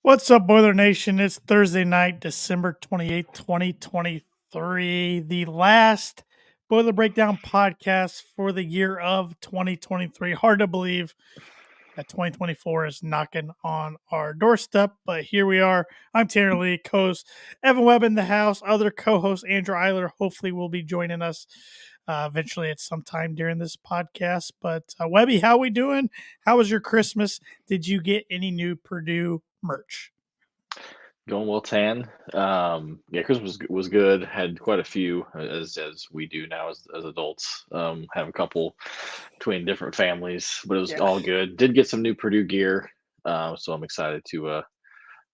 What's up, Boiler Nation? It's Thursday night, December 28th, 2023, the last Boiler Breakdown podcast for the year of 2023. Hard to believe that 2024 is knocking on our doorstep, but here we are. I'm Tanner Lee, co-host Evan Webb in the house. Other co-host Andrew Eiler hopefully will be joining us eventually at some time during this podcast. But Webby, how we doing? How was your Christmas? Did you get any new Purdue merch? Going well, Tan. Christmas was good. Had quite a few, as we do now as adults. Have a couple between different families, but it was all good. Did get some new Purdue gear, so I'm excited to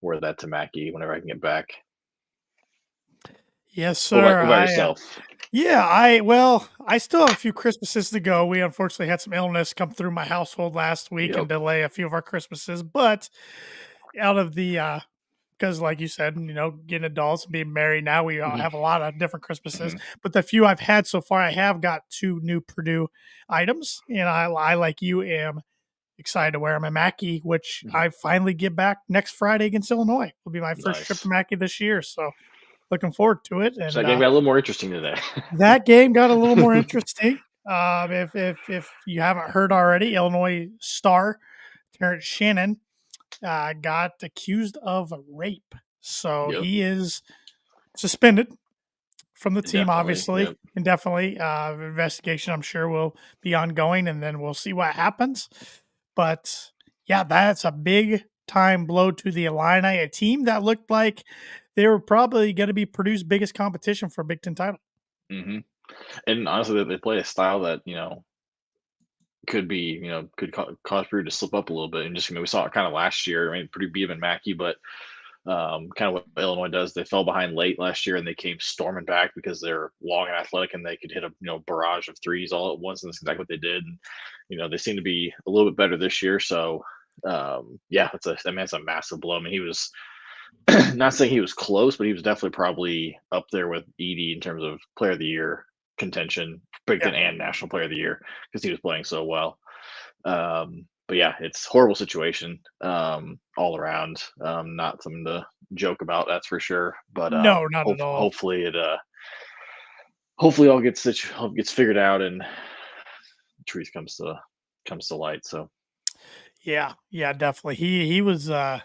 wear that to Mackey whenever I can get back. Yes, sir. What about yourself? I still have a few Christmases to go. We unfortunately had some illness come through my household last week and delay a few of our Christmases, but out of the because like you said, getting adults and being married now, we all have a lot of different Christmases. But the few I've had so far, I have got 2 new Purdue items, and I like you am excited to wear them at Mackey, which I finally get back next Friday against Illinois. Will be my first trip to Mackey this year, so looking forward to it. And so that game got a little more interesting today. That game got a little more interesting. If you haven't heard already, Illinois star Terrence Shannon got accused of rape. So he is suspended from the team, obviously, indefinitely. Investigation, I'm sure, will be ongoing, and then we'll see what happens. But, yeah, that's a big-time blow to the Illini, a team that looked like they were probably going to be Purdue's biggest competition for a Big Ten title. Mm-hmm. And honestly, they play a style that, could be, could cause Purdue to slip up a little bit. And just, we saw it kind of last year. I mean, Purdue beat them Mackey, but kind of what Illinois does. They fell behind late last year and they came storming back because they're long and athletic and they could hit a barrage of threes all at once. And that's exactly what they did. And, they seem to be a little bit better this year. So, it's a massive blow. I mean, he was not saying he was close, but he was definitely probably up there with Edey in terms of player of the year contention, Big Ten and National Player of the Year, because he was playing so well. But yeah, it's a horrible situation all around. Not something to joke about, that's for sure. But no, not at all. Hopefully it hopefully all gets figured out and the truth comes to light. So yeah, definitely. He was I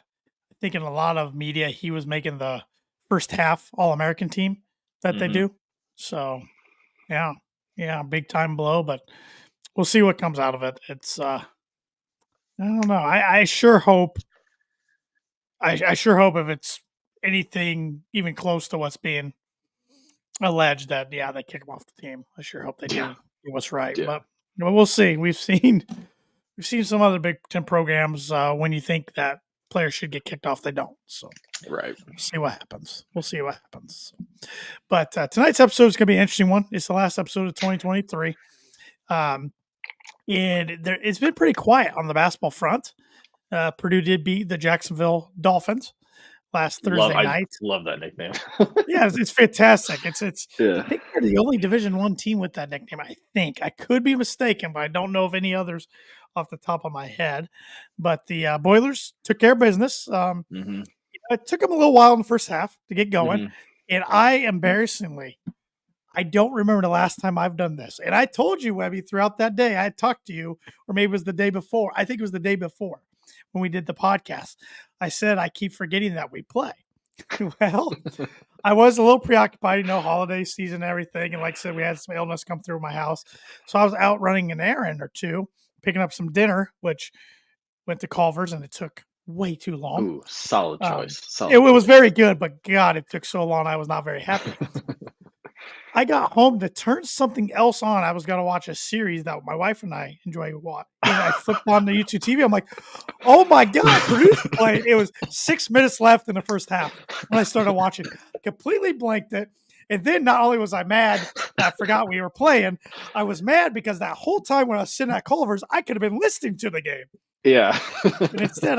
think in a lot of media he was making the first half All-American team that they do. So yeah, big time blow, but we'll see what comes out of it. It's I don't know. I sure hope if it's anything even close to what's being alleged that they kick him off the team. I sure hope they do what's right. But we'll see. We've seen some other Big Ten programs when you think that players should get kicked off, they don't. So right. We'll see what happens. But tonight's episode is going to be an interesting one. It's the last episode of 2023. And it's been pretty quiet on the basketball front. Purdue did beat the Jacksonville Dolphins last Thursday night. I love that nickname. Yeah, it's fantastic. It's I think they're the only Division I team with that nickname. I think I could be mistaken, but I don't know of any others off the top of my head. But the Boilers took care of business. It took them a little while in the first half to get going, and embarrassingly, I don't remember the last time I've done this. And I told you, Webby, throughout that day, I had talked to you, or maybe it was the day before. I think it was the day before when we did the podcast. I said, I keep forgetting that we play. Well, I was a little preoccupied, holiday season and everything. And like I said, we had some illness come through my house. So I was out running an errand or two, picking up some dinner, which went to Culver's, and it took way too long. Ooh, solid choice. It was very good, but God, it took so long. I was not very happy. I got home to turn something else on. I was going to watch a series that my wife and I enjoy watching. I flipped on the YouTube TV. I'm like, oh my God, Purdue's playing. It was 6 minutes left in the first half when I started watching. I completely blanked it. And then not only was I mad that I forgot we were playing, I was mad because that whole time when I was sitting at Culver's, I could have been listening to the game. Yeah. And instead,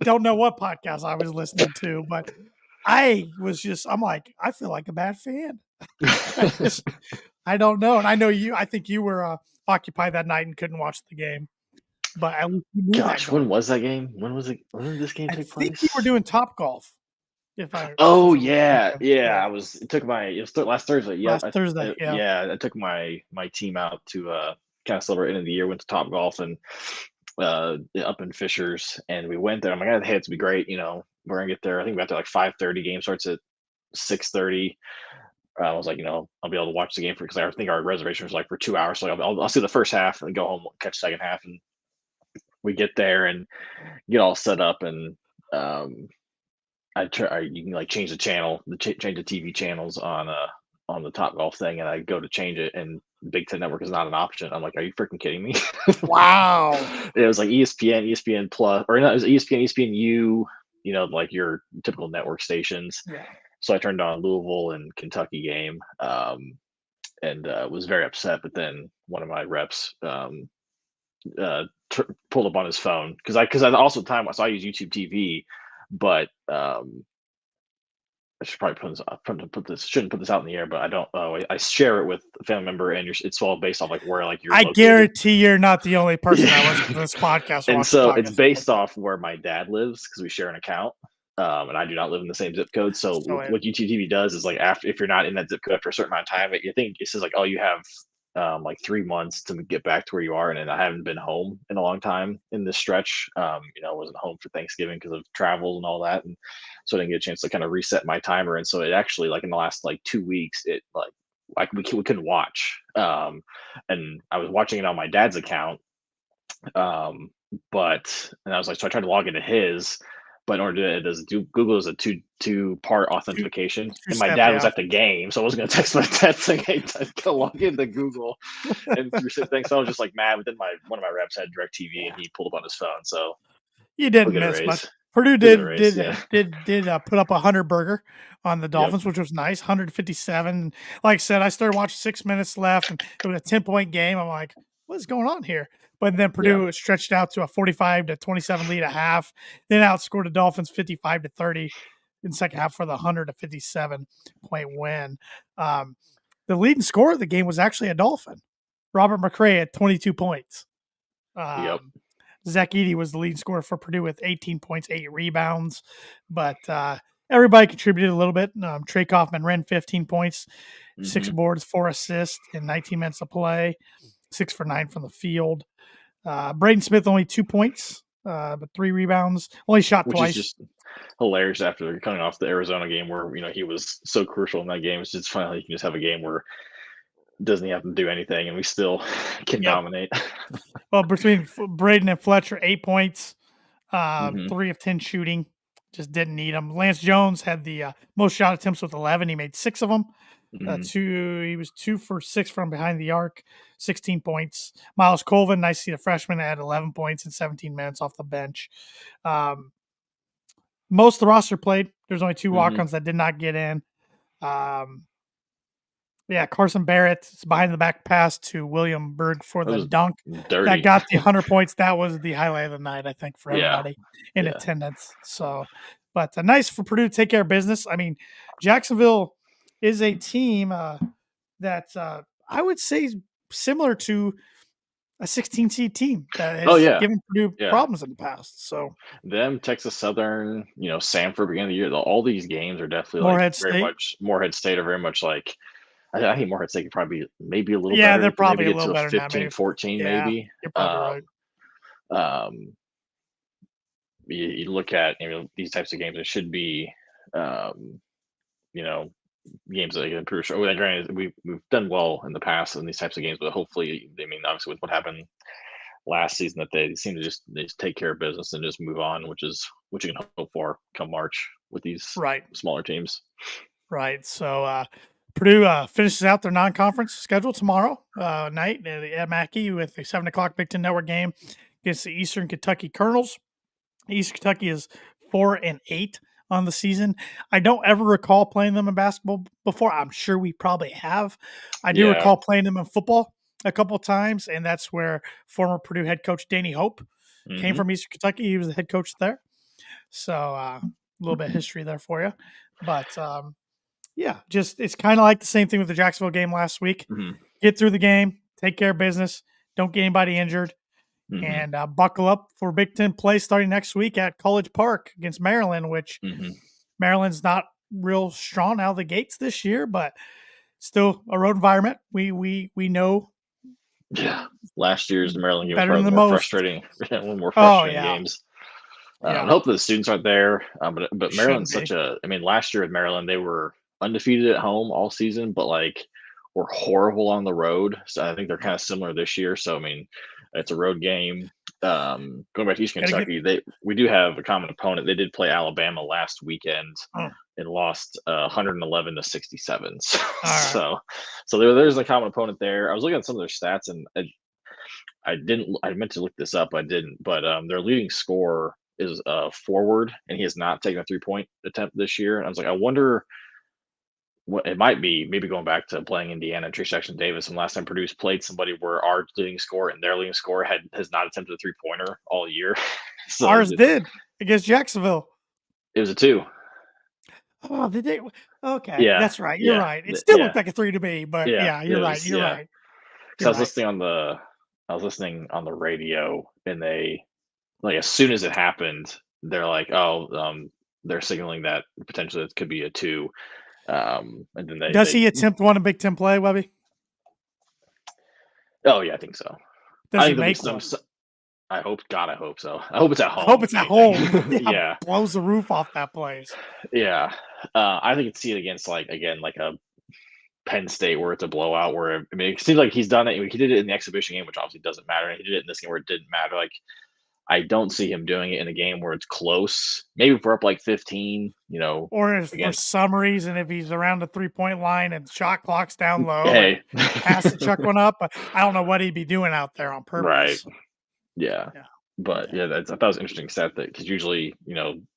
don't know what podcast I was listening to, but I'm like, I feel like a bad fan. I don't know. And I know I think you were occupied that night and couldn't watch the game. but at least you knew that Gosh, going. when was that game? When was it? When did this game I take think you were place? doing Topgolf, if Oh I'm yeah, mistaken. yeah. Yeah, I was. It took my. It was last Thursday. Yep. last Thursday. Yeah. Yeah. I took my team out to kind of celebrate end of the year. Went to Top Golf and up in Fishers, and we went there. I'm like, hey, it's be great. We're gonna get there. I think we got there like 5:30. Game starts at 6:30. I was like, I'll be able to watch the game because I think our reservation was like for 2 hours. So I'll see the first half and go home, catch the second half, and we get there and get all set up and you can like change the channel, change the TV channels on the Top Golf thing, and I go to change it, and Big Ten Network is not an option. I'm like, are you freaking kidding me? Wow. It was like ESPN, ESPN Plus, or no, it was ESPN, ESPNU. Like your typical network stations. Yeah. So I turned on Louisville and Kentucky game, and was very upset. But then one of my reps pulled up on his phone because I also at the time so I use YouTube TV, but I should probably shouldn't put this out in the air, but I don't. I share it with a family member, and it's all based off like where like you're I located. guarantee you're not the only person that Yeah. listens to this podcast or And watches the so it's podcast. based off where my dad lives because we share an account. And I do not live in the same zip code. So So what YouTube TV does is like after if you're not in that zip code after a certain amount of time, you think it says like, oh, you have like 3 months to get back to where you are, and then I haven't been home in a long time in this stretch. I wasn't home for Thanksgiving because of travel and all that, and so I didn't get a chance to kind of reset my timer. And so it actually like in the last like 2 weeks, it like we couldn't watch. And I was watching it on my dad's account, and I was like, so I tried to log into his, but in order to do it, Google is a two-part two authentication, and my step, dad was yeah. at the game, so I wasn't gonna text my dad saying, "Hey, go log into Google," and through certain things. So I was just like mad. But then one of my reps had DirecTV, and Yeah. he pulled up on his phone, so You we'll didn't get a miss much. raise. Purdue We'll get a did raise. did Yeah. did did put up a 100 burger on the Yep. Dolphins, which was nice. 157. Like I said, I started watching 6 minutes left, and it was a 10-point game. I'm like, what's going on here? But then Yeah. Purdue stretched out to a 45-27 lead at half. Then outscored the Dolphins 55-30 in the second half for the 157-point win. The leading scorer of the game was actually a Dolphin, Robert McRae at 22 points. Yep. Zach Edey was the lead scorer for Purdue with 18 points, 8 rebounds. But everybody contributed a little bit. Trey Kaufman ran 15 points, 6 Mm-hmm. boards, 4 assists in 19 minutes of play, 6 for 9 from the field. Braden Smith only 2 points, but 3 rebounds. Only shot Which is twice. just hilarious after coming off the Arizona game where he was so crucial in that game. It's just funny you can just have a game where doesn't have to do anything, and we still can Yep. dominate. Well, between Braden and Fletcher, 8 points, Mm-hmm. 3 of 10 shooting. Just didn't need them. Lance Jones had the most shot attempts with 11. He made 6 of them. Mm-hmm. He was 2 for 6 from behind the arc, 16 points. Miles Colvin, nice to see the freshman, had 11 points in 17 minutes off the bench. Most of the roster played. There's only 2 walk-ons that did not get in. Carson Barrett behind the back pass to William Berg for the dunk dirty. that got the 100 points. That was the highlight of the night, I think, for everybody in Yeah. attendance. So, but nice for Purdue to take care of business. I mean, Jacksonville is a team that I would say is similar to a 16 seed team that has given Purdue problems in the past. So them, Texas Southern, Samford beginning of the year, all these games are definitely Morehead like very State. much Morehead State are very much like I think Morehead State could probably be maybe a little better. Yeah, they're probably maybe a get little to a better than 15, that, 14 maybe. You're probably right. You look at these types of games, it should be games that can prove. Granted, we've done well in the past in these types of games, but hopefully, obviously with what happened last season, that they seem to just take care of business and just move on, which you can hope for come March with these smaller teams. Right. So Purdue finishes out their non-conference schedule tomorrow night at Mackey with a 7:00 Big Ten Network game against the Eastern Kentucky Colonels. Eastern Kentucky is 4-8 on the season. I don't ever recall playing them in basketball before. I'm sure we probably have. I do recall playing them in football a couple of times, and that's where former Purdue head coach Danny Hope came from Eastern Kentucky. He was the head coach there. So a little bit of history there for you. But just it's kind of like the same thing with the Jacksonville game last week. Mm-hmm. Get through the game, take care of business, don't get anybody injured, Mm-hmm. and buckle up for Big Ten play starting next week at College Park against Maryland, which Mm-hmm. Maryland's not real strong out of the gates this year, but still a road environment. We know Yeah, last year's Maryland game was better than probably the the more most. frustrating, one of the more Oh frustrating yeah, games. I yeah, hope the students aren't there, but shouldn't Maryland's be. such a. I mean, last year with Maryland, they were undefeated at home all season, but like were horrible on the road. So I think they're kind of similar this year. So I mean, it's a road game. Going back to East Got to get. Kentucky, we do have a common opponent. They did play Alabama last weekend Oh, and lost 111 to 67. So all right. there's a common opponent there. I was looking at some of their stats and I didn't. I meant to look this up. I didn't. But their leading scorer is forward, and he has not taken a 3-point attempt this year. And I was like, I wonder what it might be. Maybe going back to playing Indiana, Trish Jackson Davis, and last time Purdue's played somebody where our leading scorer and their leading scorer has not attempted a 3-pointer all year. So Ours did against Jacksonville. it was a 2. Oh, did they? Okay, Yeah, that's right. You're yeah, right. It still yeah, looked like a 3 to me, but yeah. yeah, you're It right. was You're yeah. right. Because You're right. I was listening on the radio, and they like as soon as it happened, they're like, "Oh, they're signaling that potentially it could be a 2." And then Does they he attempt one in Big Ten play, Webby? oh yeah, I think so. I Does he think there'll be make one? I hope, God, I hope so. I hope it's at I hope home, if it's at anything. home. Yeah, Yeah, blows the roof off that place. yeah. I think it's see it against like again like a Penn State where it's a blowout. Where I mean, it seems like he's done it. He did it in the exhibition game, which obviously doesn't matter. And he did it in this game where it didn't matter. Like I don't see him doing it in a game where it's close. Maybe if we're up like 15, Or if for against some reason, if he's around the 3-point line and shot clock's down low and hey, has to chuck one up, I don't know what he'd be doing out there on right. purpose. Yeah. Yeah, But yeah, yeah, I thought it was an interesting stat that because usually,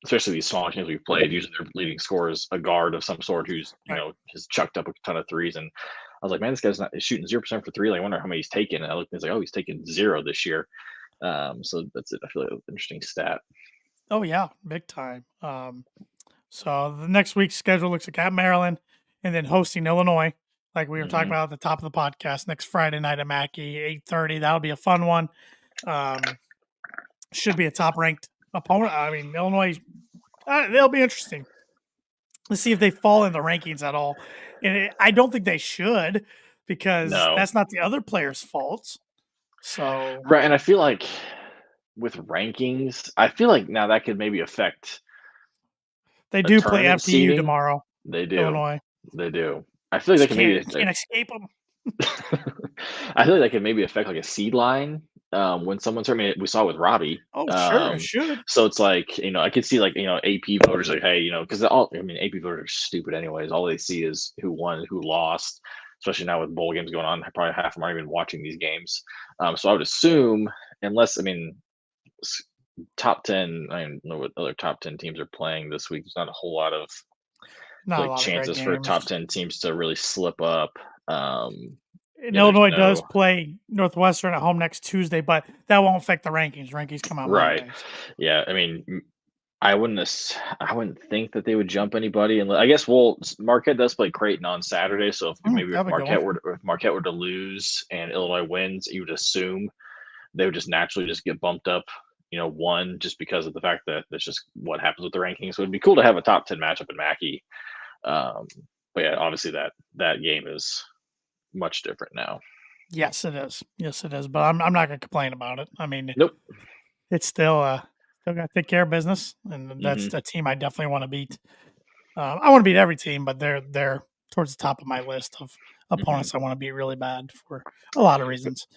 especially these smaller teams we've played, usually their leading scorer is a guard of some sort who's, right. has chucked up a ton of threes. And I was like, man, this guy's not is shooting 0% for three. Like, I wonder how many he's taken. And I looked and it's like, oh, he's taken 0 this year. So that's it. I feel like an interesting stat. Oh yeah, big time. So the next week's schedule looks like at Maryland and then hosting Illinois, like we were talking Hmm. about at the top of the podcast, next Friday night at Mackey, 8:30. That'll be a fun one. Should be a top ranked opponent. I mean, Illinois, they'll be interesting. Let's see if they fall in the rankings at all. And I don't think they should because No. that's not the other players' faults. So Right. And I feel like with rankings, I feel like now that could maybe affect they a do play tournament FTU seeding. tomorrow, They do. Illinois. They do. I feel like Just that can maybe can't escape them. I feel like that can maybe affect like a seed line when someone's. I mean, we saw with Robbie. Oh, sure, it should. So it's like I could see like AP voters like, hey, because all I mean AP voters are stupid anyways. All they see is who won, who lost. Especially now with bowl games going on, probably half of them aren't even watching these games. So I would assume, unless I mean, top 10. I don't know what other top 10 teams are playing this week. There's not a whole lot of Not a like lot of great chances for games. top 10 teams to really slip up. And There's Illinois does no play Northwestern at home next Tuesday, but that won't affect the rankings. Rankings come out right. Monday. So. Yeah, I mean, I wouldn't think that they would jump anybody, and I guess Marquette does play Creighton on Saturday, so if That'll be Marquette going. were to lose and Illinois wins, you would assume they would just naturally just get bumped up, one just because of the fact that that's just what happens with the rankings. So it'd be cool to have a top 10 matchup in Mackey, but yeah, obviously that game is much different now. Yes, it is. Yes, it is. But I'm not going to complain about it. I mean, Nope. it's still got to take care of business, and that's Hmm. a team I definitely want to beat. I want to beat every team, but they're towards the top of my list of Hmm. opponents I want to beat really bad for a lot of reasons.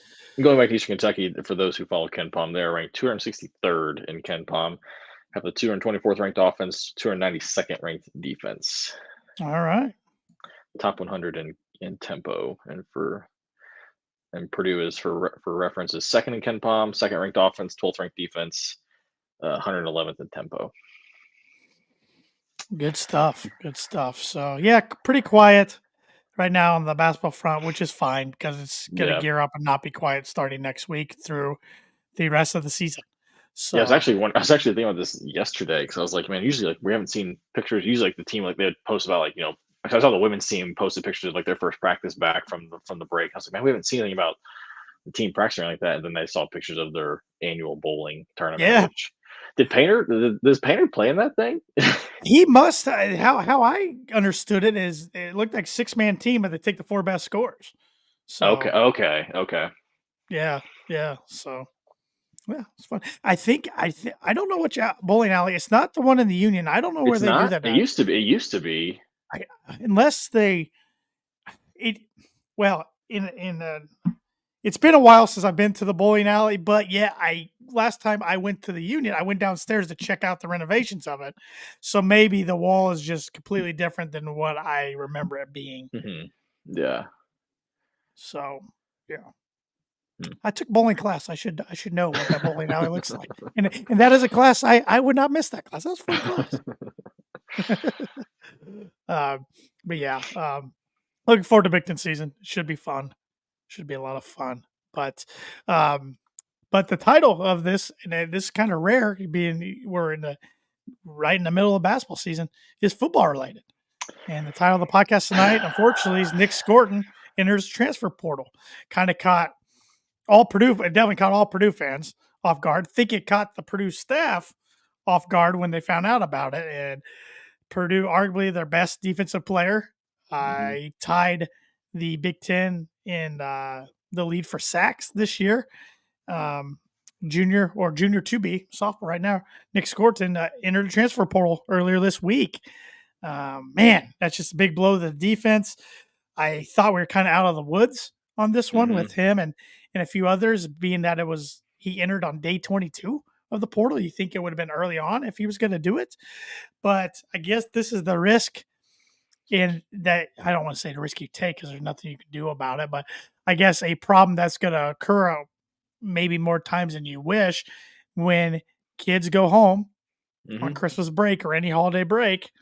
Going back to Eastern Kentucky, for those who follow Ken Palm, they are ranked 263rd in Ken Palm, have the 224th ranked offense, 292nd ranked defense, All right. top 100 in tempo, and Purdue is for reference is second in Ken Palm, second ranked offense, 12th ranked defense, 111th in tempo. Good stuff. Good stuff. So yeah, pretty quiet right now on the basketball front, which is fine because it's going to Yeah. gear up and not be quiet starting next week through the rest of the season. So Yeah, I was actually thinking about this yesterday because I was like, man, usually like we haven't seen pictures. Usually like the team like they would post about like I saw the women's team posted pictures of like their first practice back from the break. I was like, man, we haven't seen anything about team practice or anything like that, and then they saw pictures of their annual bowling tournament. Yeah, Which does Painter play in that thing? he must. How I understood it is, it looked like 6-man team, but they take the 4 best scores. Okay, So okay, okay. yeah, yeah. So yeah, it's fun. I don't know which bowling alley. It's not the one in the Union. I don't know where It's they do not. that. It used to be. It used to be. I, unless they it well in it's been a while since I've been to the bowling alley, but yeah, I last time I went to the Union, I went downstairs to check out the renovations of it. So maybe the wall is just completely different than what I remember it being. Yeah. So yeah. Hmm. I took bowling class. I should know what that bowling alley looks like. And that is a class I would not miss that class. That was a fun class. Um, but yeah, looking forward to Bigton season. Should be fun. Should be a lot of fun. But um, but the title of this, and this is kind of rare, being we're in the right in the middle of basketball season, is football related. And the title of the podcast tonight, unfortunately, is Nic Scourton enters transfer portal. Kind of caught all Purdue, it definitely caught all Purdue fans off guard. Think it caught the Purdue staff off guard when they found out about it. And Purdue, arguably their best defensive player, Hmm. tied the Big Ten in the lead for sacks this year. Um, junior to be sophomore right now, Nic Scourton entered the transfer portal earlier this week. Man, that's just a big blow to the defense. I thought we were kind of out of the woods on this one Hmm. with him and a few others, being that he entered on day 22 of the portal. You think it would have been early on if he was going to do it, but I guess this is the risk. And that, I don't want to say the risk you take because there's nothing you can do about it, but I guess a problem that's going to occur maybe more times than you wish when kids go home on Hmm. Christmas break or any holiday break.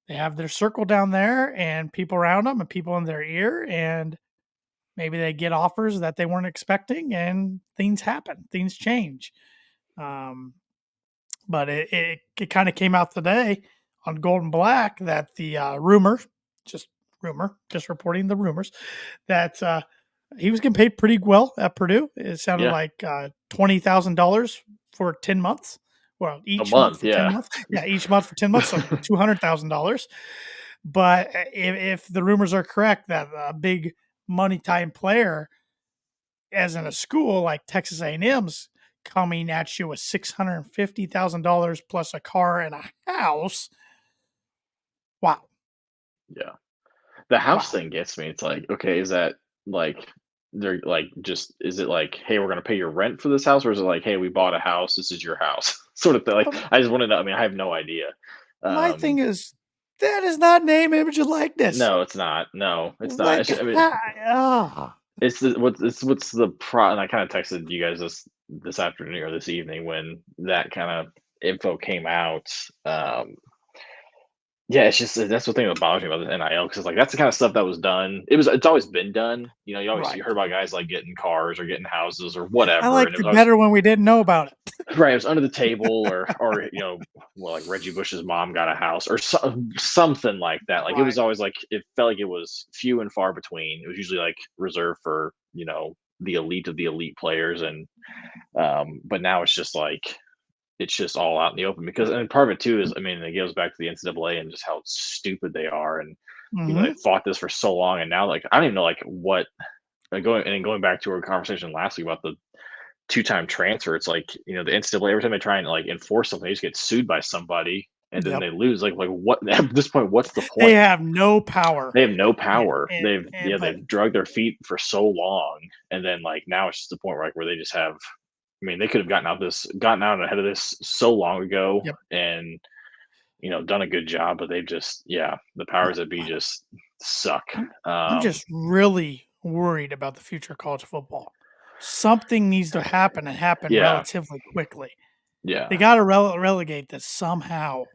They have their circle down there and people around them and people in their ear, and maybe they get offers that they weren't expecting, and things happen, things change. Um, but it kind of came out today on Golden Black that the just just reporting the rumors that he was getting paid pretty well at Purdue. It sounded Yeah. like $20,000 for 10 months. Well, A each month month. for 10 Yeah. months. Yeah, each month for 10 months, so $200,000. But if the rumors are correct that a big money time player, as in a school like Texas A&M's, coming at you with $650,000 plus a car and a house. Wow. Yeah. The house Wow. thing gets me. It's like, okay, is that like they're like just is it like, hey, we're gonna pay your rent for this house, or is it like, hey, we bought a house, this is your house, sort of thing? Like, Um, I just want to know. I mean, I have no idea. my Um, thing is, that is not name, image, and likeness. no, it's not. No, it's not. Like, I mean, ah, what's the pro? And I kind of texted you guys this afternoon or this evening when that kind of info came out. Um, Yeah, it's just that's the thing that bothers me about the NIL because it's like that's the kind of stuff that was done. It's always been done. You know, you right. heard about guys like getting cars or getting houses or I whatever, and it liked was it always better when we didn't know about it. right. It was under the table or well, like Reggie Bush's mom got a house or something like that. Like it Right. was always like it felt like it was few and far between. It was usually like reserved for the elite of the elite players, and but now it's just all out in the open because and part of it too is I mean it goes back to the NCAA and just how stupid they are and they Hmm. fought this for so long and now like I don't even know like what going back to our conversation last week about the two-time transfer. It's like the NCAA every time they try and like enforce something they just get sued by somebody and then Yep. they lose like what at this point what's the They point? have no power. They have no And, power. and, They've and but they've drugged their feet for so long and then like now it's just the point where they just have I mean, they could have gotten out ahead of this so long ago yep. and, done a good job, but they've just yeah, the powers that be just suck. I'm just really worried about the future of college football. Something needs to happen and happen Yeah, relatively quickly. They yeah, got to relegate this somehow.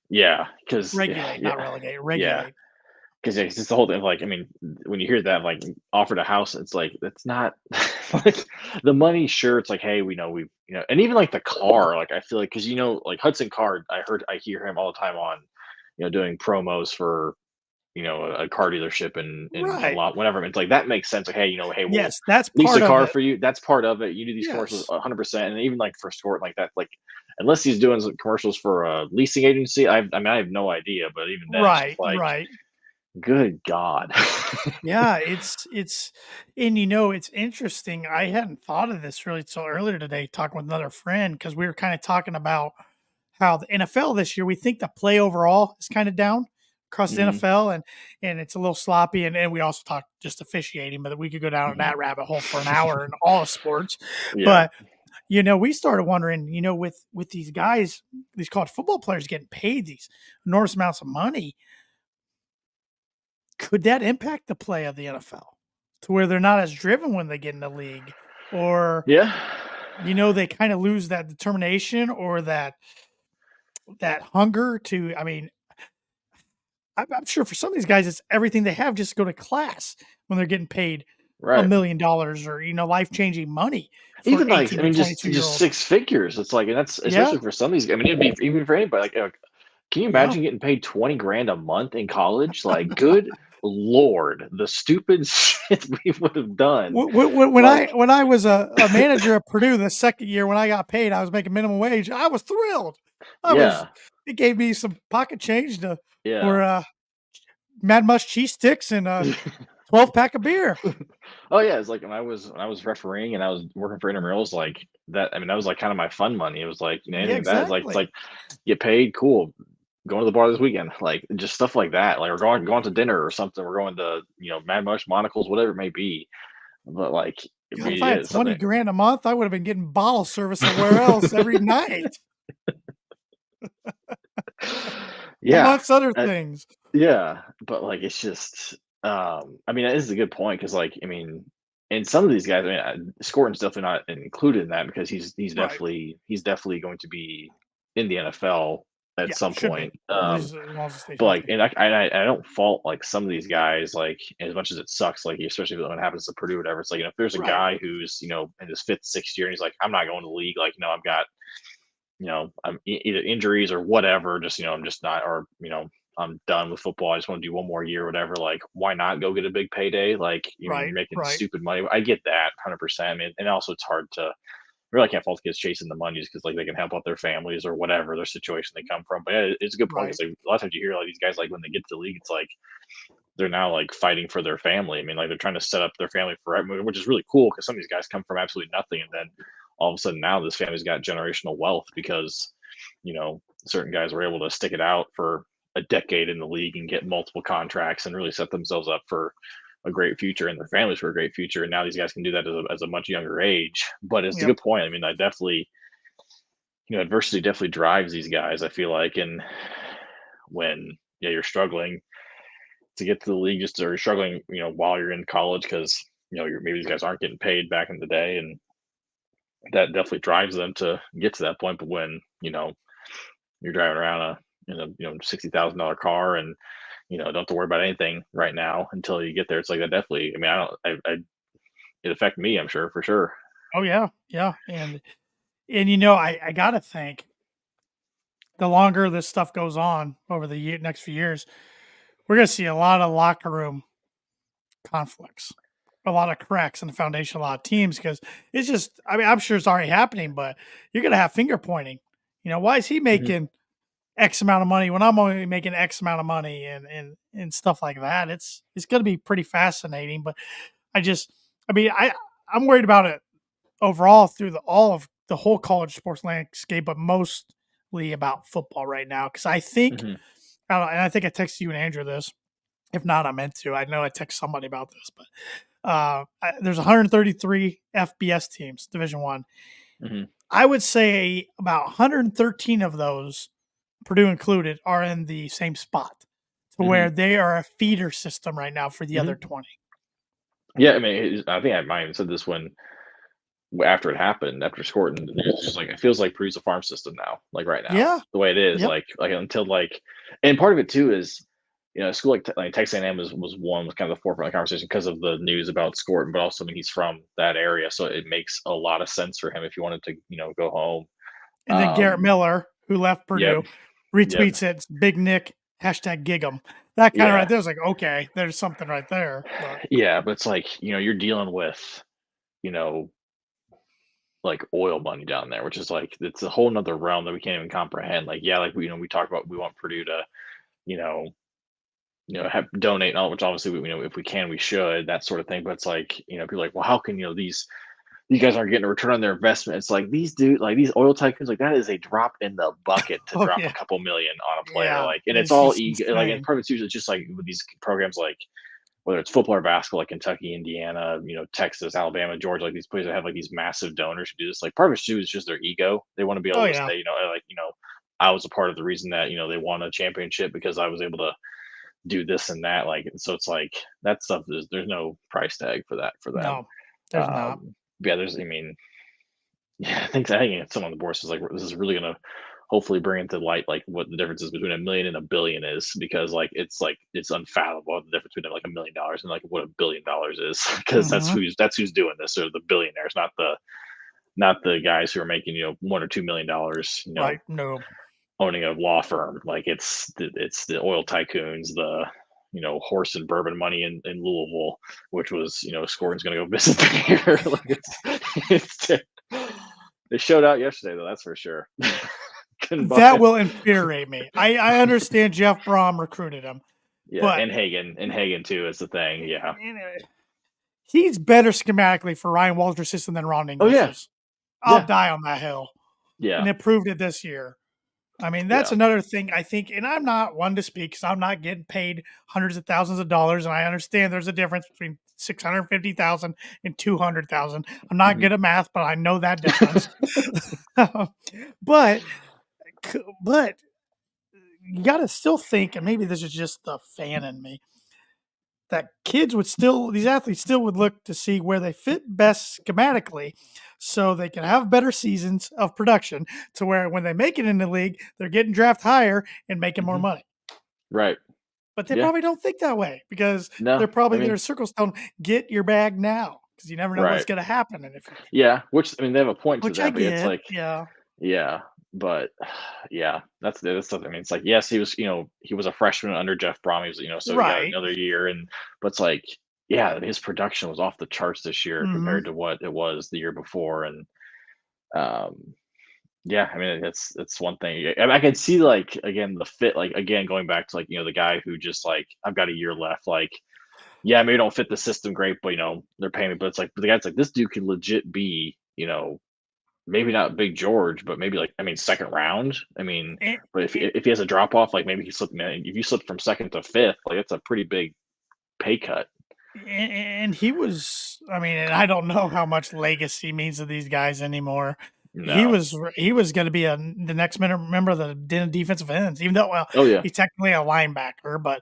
yeah, because Regulate, not yeah, relegate. yeah, Regulate. because it's just the whole thing. Like, I mean, when you hear that, like, offered a house, it's like that's not like the money. Sure, it's like, hey, we know and even like the car. Like, I feel like because like Hudson Card, I hear him all the time on, doing promos for a car dealership in Right. lot whatever. It's like that makes sense. Like, hey, hey, we'll Yes, that's lease a part of car it. for you. That's part of it. You do these commercials Yes. 100%, and even like for sport like that, like unless he's doing some commercials for a leasing agency, I mean I have no idea. But even then, it's just Right, like, right. good God. Yeah, it's and it's interesting. I hadn't thought of this really till earlier today, talking with another friend because we were kind of talking about how the NFL this year, we think the play overall is kind of down across the Hmm. NFL and it's a little sloppy. And we also talked just officiating, but we could go down Hmm. that rabbit hole for an hour in all of sports. Yeah. But we started wondering, with these guys, these college football players getting paid these enormous amounts of money, could that impact the play of the NFL to where they're not as driven when they get in the league? Or, Yeah. they kind of lose that determination or that hunger to, I mean, I'm sure for some of these guys, it's everything they have just to go to class when they're getting paid Right. $1 million or, life changing money for Even like, 18 I to mean, 22 year just olds. six figures. It's like, and that's Yeah. especially for some of these. I mean, it'd be even for anybody. Like, can you Yeah. imagine getting paid 20 grand a month in college? Like, good Lord, the stupid shit we would have done. When Like, I was a manager at Purdue the second year when I got paid, I was making minimum wage. I was thrilled. yeah, It gave me some pocket change for yeah. Mad Mush cheese sticks and a 12 pack of beer. Oh yeah, it's like when I was refereeing and I was working for intramurals, like that. I mean, that was like kind of my fun money. It was like, Yeah, anything like that is like, it's exactly. like, get paid, cool. Going to the bar this weekend, like just stuff like that. Like, we're going to dinner or something. We're going to Mad Mush Monocles, whatever it may be. But like, God, if I yeah, had it's 20 something. grand a month, I would have been getting bottle service somewhere else every night, Yeah, amongst other uh, things. yeah, but like it's just, I mean, that is a good point because, like, I mean, and some of these guys, I mean, Scourton's definitely not included in that because Right. he's definitely going to be in the NFL at Yeah, some should be. point. At least as long as it stays But like, healthy. and I don't fault like some of these guys, like as much as it sucks, like especially when it happens to Purdue, or whatever. It's like, if there's a Right. guy who's in his fifth, sixth year, and he's like, I'm not going to the league, like, I've got, I'm either injuries or whatever, just, I'm just not, or, I'm done with football. I just want to do one more year or whatever. Like, why not go get a big payday? Like, you mean, Right. you're making Right. stupid money. I get that 100%. I mean, and also it's hard to, really can't fault kids chasing the money just because like they can help out their families or whatever their situation they come from. But yeah, it's a good point Right. because like, a lot of times you hear like these guys, like when they get to the league, it's like they're now like fighting for their family. I mean, like they're trying to set up their family forever, which is really cool because some of these guys come from absolutely nothing, and then all of a sudden now this family's got generational wealth because certain guys were able to stick it out for a decade in the league and get multiple contracts and really set themselves up for a great future and their families for a great future. And now these guys can do that as a much younger age. But it's a Yep. good point. I mean, I definitely, adversity definitely drives these guys, I feel like. And when, yeah, you're struggling to get to the league, just or you're struggling, while you're in college because, maybe these guys aren't getting paid back in the day. And that definitely drives them to get to that point. But when, you're driving around in a $60,000 car and don't have to worry about anything right now until you get there. It's like that definitely. I mean, I don't. It affected me. I'm sure for sure. Oh yeah. Yeah. And I gotta think the longer this stuff goes on over the next few years, we're gonna see a lot of locker room conflicts, a lot of cracks in the foundation, of a lot of teams because it's just. I mean, I'm sure it's already happening, but you're gonna have finger pointing. Why is he Hmm. making X amount of money when I'm only making X amount of money and stuff like that? It's gonna be pretty fascinating, but I just, I mean, I'm worried about it overall through all of the whole college sports landscape, but mostly about football right now because I think, Hmm. I don't know, and I think I texted you and Andrew this. If not, I meant to. I know I text somebody about this, but there's 133 FBS teams, Division One. Hmm. I would say about 113 of those, Purdue included, are in the same spot to Hmm. where they are a feeder system right now for the other Hmm. 20. Yeah, I mean, I think I might have said this when after it happened, after Scourton, the news was just like it feels like Purdue's a farm system now, like right now, Yeah. the way it is, Yep. like until like, and part of it too is, a school like Texas A&M was kind of the forefront of the conversation because of the news about Scourton, but also, I mean, he's from that area, so it makes a lot of sense for him if he wanted to, go home. And then Garrett Miller, who left Yep, Purdue, yep, retweets it. It's Big Nick hashtag gig 'em. That kind of right Yeah, there is like, okay, there's something right there. But yeah, but it's like you're dealing with you know like oil money down there, which is like it's a whole nother realm that we can't even comprehend. Like yeah, like we talk about we want Purdue to you know have donate and all, which obviously we if we can we should that sort of thing. But it's like people are like, well, how can these guys aren't getting a return on their investment. It's like these oil tycoons, like that is a drop in the bucket to oh drop a yeah, couple million on a player. yeah, Like, and it's it's all just ego. Like, and insane. part of it's usually just like with these programs, like whether it's football or basketball, like Kentucky, Indiana, Texas, Alabama, Georgia, like these places that have like these massive donors who do this. Like, part of it too is just their ego. They want to be Oh able to yeah, say, I was a part of the reason that they won a championship because I was able to do this and that. Like, so it's like that stuff. There's no price tag for that for them. no, there's not. Yeah, I mean, yeah, I think someone on the board says like this is really gonna hopefully bring into light like what the difference is between a million and a billion is because like it's unfathomable the difference between like $1 million and like what $1 billion is because Hmm. that's who's doing this. They're the billionaires, not the guys who are making $1 or $2 million, Right? No. owning a law firm. Like it's the oil tycoons, the horse and bourbon money in Louisville, which was Scourton's gonna go visit there. Like it's they showed out yesterday though, that's for sure. Couldn't buy That it. will infuriate me. I understand Jeff Brom recruited him, Yeah, but and Hagen too is the thing. Yeah. he's better schematically for Ryan Walter's system than Ron Oh English yeah. is. I'll Yeah. die on that hill. And Yeah. it proved it this year. I mean, that's Yeah. another thing I think, and I'm not one to speak because I'm not getting paid hundreds of thousands of dollars, and I understand there's a difference between 650,000 and 200,000. I'm not Mhm. good at math, but I know that difference. but but you got to still think, and maybe this is just the fan in me, that these athletes still would look to see where they fit best schematically so they can have better seasons of production to where when they make it in the league, they're getting draft higher and making more Mhm. money. Right. But they Yeah. probably don't think that way because they're No, I probably mean, their circles telling them, get your bag now because you never know what's right. going to happen in the future. Yeah, which I mean they have a point to Which I that, but it's get. like Yeah. yeah, but yeah, that's stuff. I mean, it's like yes, he was a freshman under Jeff Brom. He was so he got Right. another year, but it's like yeah, his production was off the charts this year Hmm. compared to what it was the year before, and um, yeah, I mean it's one thing. I can see like again the fit, like again going back to like the guy who just like I've got a year left, like yeah, maybe don't fit the system great, but they're paying me, but it's like but the guy's like this dude can legit be maybe not Big George, but maybe like I mean second round. I mean, And, but if he has a drop off, like maybe he slipped. Man, if you slip from second to fifth, like it's a pretty big pay cut. and he was, I mean, and I don't know how much legacy means to these guys anymore. No. He was going to be the next member of the defensive ends, even though well Oh yeah. he's technically a linebacker, but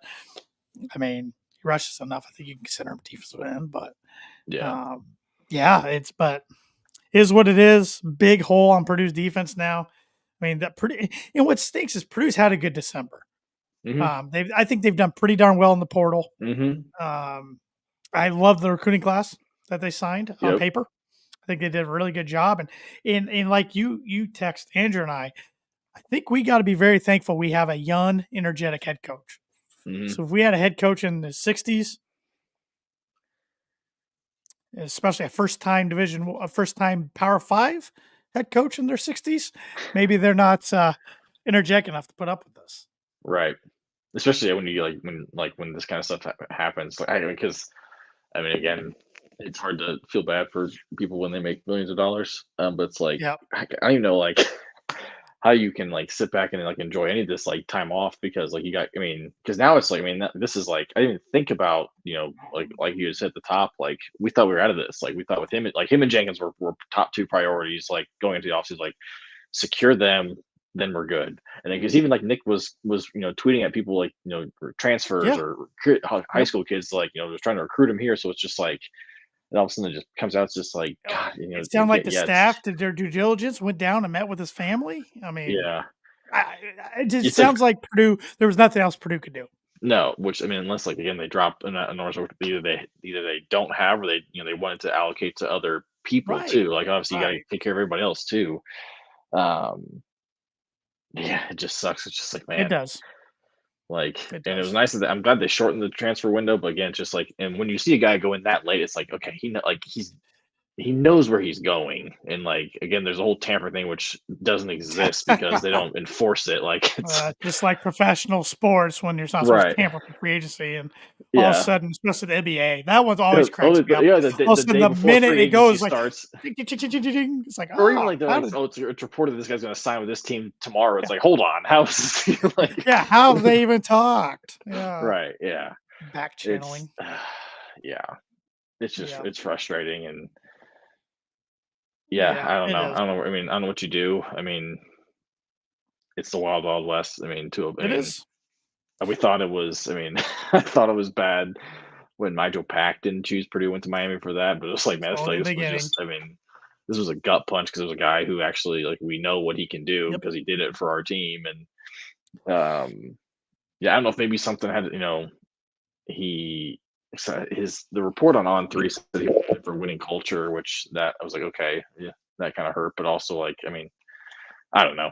I mean he rushes enough. I think you can consider him defensive end, but Yeah. um, yeah, but is what it is. Big hole on Purdue's defense now. I mean that pretty. And what stinks is Purdue's had a good December. Mhm. I think they've done pretty darn well in the portal. Mhm. Um, I love the recruiting class that they signed on Yep. paper. I think they did a really good job. And like you text Andrew and I think we got to be very thankful we have a young, energetic head coach. Mhm. So if we had a head coach in the '60s, especially a first time Power Five head coach in their '60s, maybe they're not energetic enough to put up with this. Right. Especially when you when this kind of stuff happens. Like because I mean again, it's hard to feel bad for people when they make millions of dollars. But it's like Yeah, I don't even know like how you can like sit back and like enjoy any of this like time off because like you got I mean because now it's like I mean this is like I didn't even think about like you had said at the top like we thought we were out of this like we thought with him like him and Jenkins were top two priorities like going into the offseason like secure them then we're good and then because even like Nick was tweeting at people like for transfers yeah, or high yep. school kids like was trying to recruit him here so it's just like and all of a sudden it just comes out it's just like God It sounded like the yeah it's staff did their due diligence, went down and met with his family. I mean, yeah it just it's like sounds like Purdue. There was nothing else Purdue could do. no, which I mean, unless like again they drop an enormous either they don't have or they they wanted to allocate to other people Right, too. Like obviously you got to right. take care of everybody else too. Um, yeah, it just sucks. It's just like It man, does. Like, It and it was does. nice that I'm glad they shortened the transfer window. But again, it's just like, and when you see a guy go in that late, it's like, okay, he knows where he's going. And like again, there's a whole tamper thing which doesn't exist because they don't enforce it. Like it's Just like professional sports when you're not supposed to right. tamper for free agency, and all of a Yeah. sudden, especially the NBA, that one always cracks me up. Yeah, All of a the sudden, day the before minute free it agency goes like, starts, ching, ching, ching, ching, ching, ching, it's like, or even like they're how like, did oh, it's reported this guy's going to sign with this team tomorrow. It's yeah, like, hold on, how is this like? yeah, how have they even talked? Yeah, Right? Yeah, back it's channeling. yeah, it's just Yeah, it's frustrating, and yeah, yeah, I don't it know. is. I don't know. I mean, I don't know what you do. I mean, it's the wild, wild west. I mean, I It mean, is. we thought it was. I mean, I thought it was bad when Nigel Pack didn't choose Purdue, went to Miami for that. But it was like, It's man, I feel only like the this was beginning. just. I mean, this was a gut punch because it was a guy who actually like we know what he can do Yep. because he did it for our team, and yeah, I don't know if maybe something had he his the report on three said he went for winning culture, which that I was like, okay, yeah, that kind of hurt, but also like, I mean, I don't know.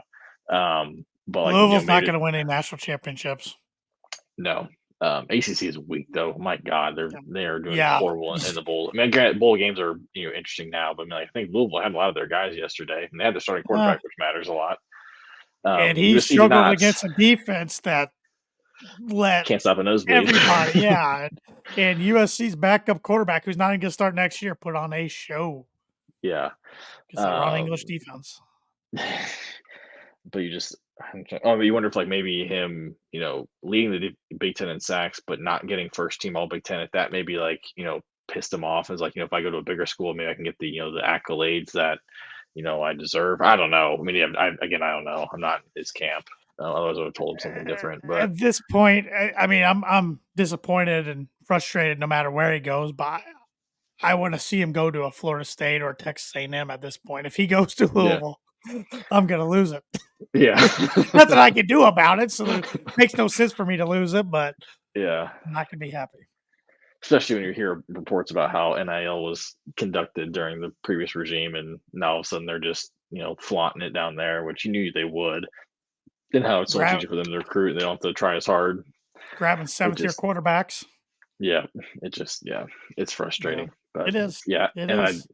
But like, Louisville's not maybe going to win any national championships. no. ACC is weak though. My God, Yeah. they are doing Yeah. horrible in the bowl. I mean, granted, bowl games are interesting now, but I, mean, like, I think Louisville had a lot of their guys yesterday, and they had their starting Uh, quarterback, which matters a lot. and he USC did struggled not. against a defense that let Can't stop a nosebleed. everybody, yeah. And USC's backup quarterback, who's not even going to start next year, put on a show Yeah. because they run English Um, defense. but you just oh, you wonder if like maybe him, leading the Big Ten in sacks, but not getting first team All Big Ten, if that maybe like pissed him off. Is like if I go to a bigger school, maybe I can get the the accolades that I deserve. I don't know. I mean, yeah, again, I don't know. I'm not in his camp. Otherwise, I would have told him something different. But At this point, I mean, I'm disappointed and frustrated no matter where he goes, but I want to see him go to a Florida State or Texas A&M at this point. If he goes to yeah, Louisville, I'm going to lose it. yeah, Nothing I can do about it, so it makes no sense for me to lose it, but yeah. I'm not going to be happy. Especially when you hear reports about how NIL was conducted during the previous regime, and now all of a sudden they're just flaunting it down there, which you knew they would. And how it's so much Grab, easier for them to recruit, and they don't have to try as hard. grabbing It seventh year just quarterbacks. yeah, yeah, it's Yeah, frustrating. But it is. yeah, It and I is.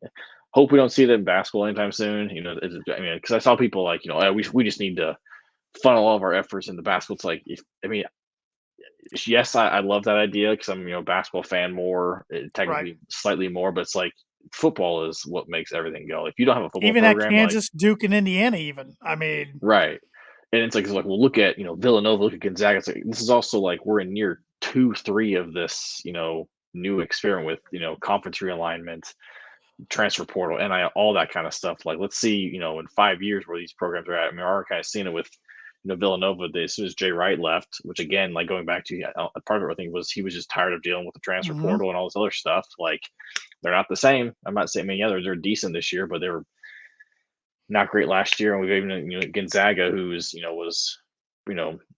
hope we don't see that in basketball anytime soon. I mean, because I saw people like, we just need to funnel all of our efforts into basketball. It's like, I mean, yes, I love that idea because I'm, a basketball fan more, Right. technically slightly more, but it's like football is what makes everything go. If you don't have a football Even at program, like, Kansas, Duke, and Indiana, even. I mean, right. And it's like, well, look at, Villanova, look at Gonzaga. It's like, this is also like we're in year 2, 3 of this, new experiment with, conference realignment, transfer portal, and all that kind of stuff. Like, let's see, in 5 years where these programs are at. I mean, we're already kind of seeing it with, Villanova. As soon as Jay Wright left, which again, like going back to part of it, I think was he was just tired of dealing with the transfer mhm. portal and all this other stuff. Like, they're not the same. I'm not saying, I mean, yeah, they're decent this year, but they were not great last year. And we've even, Gonzaga, who's,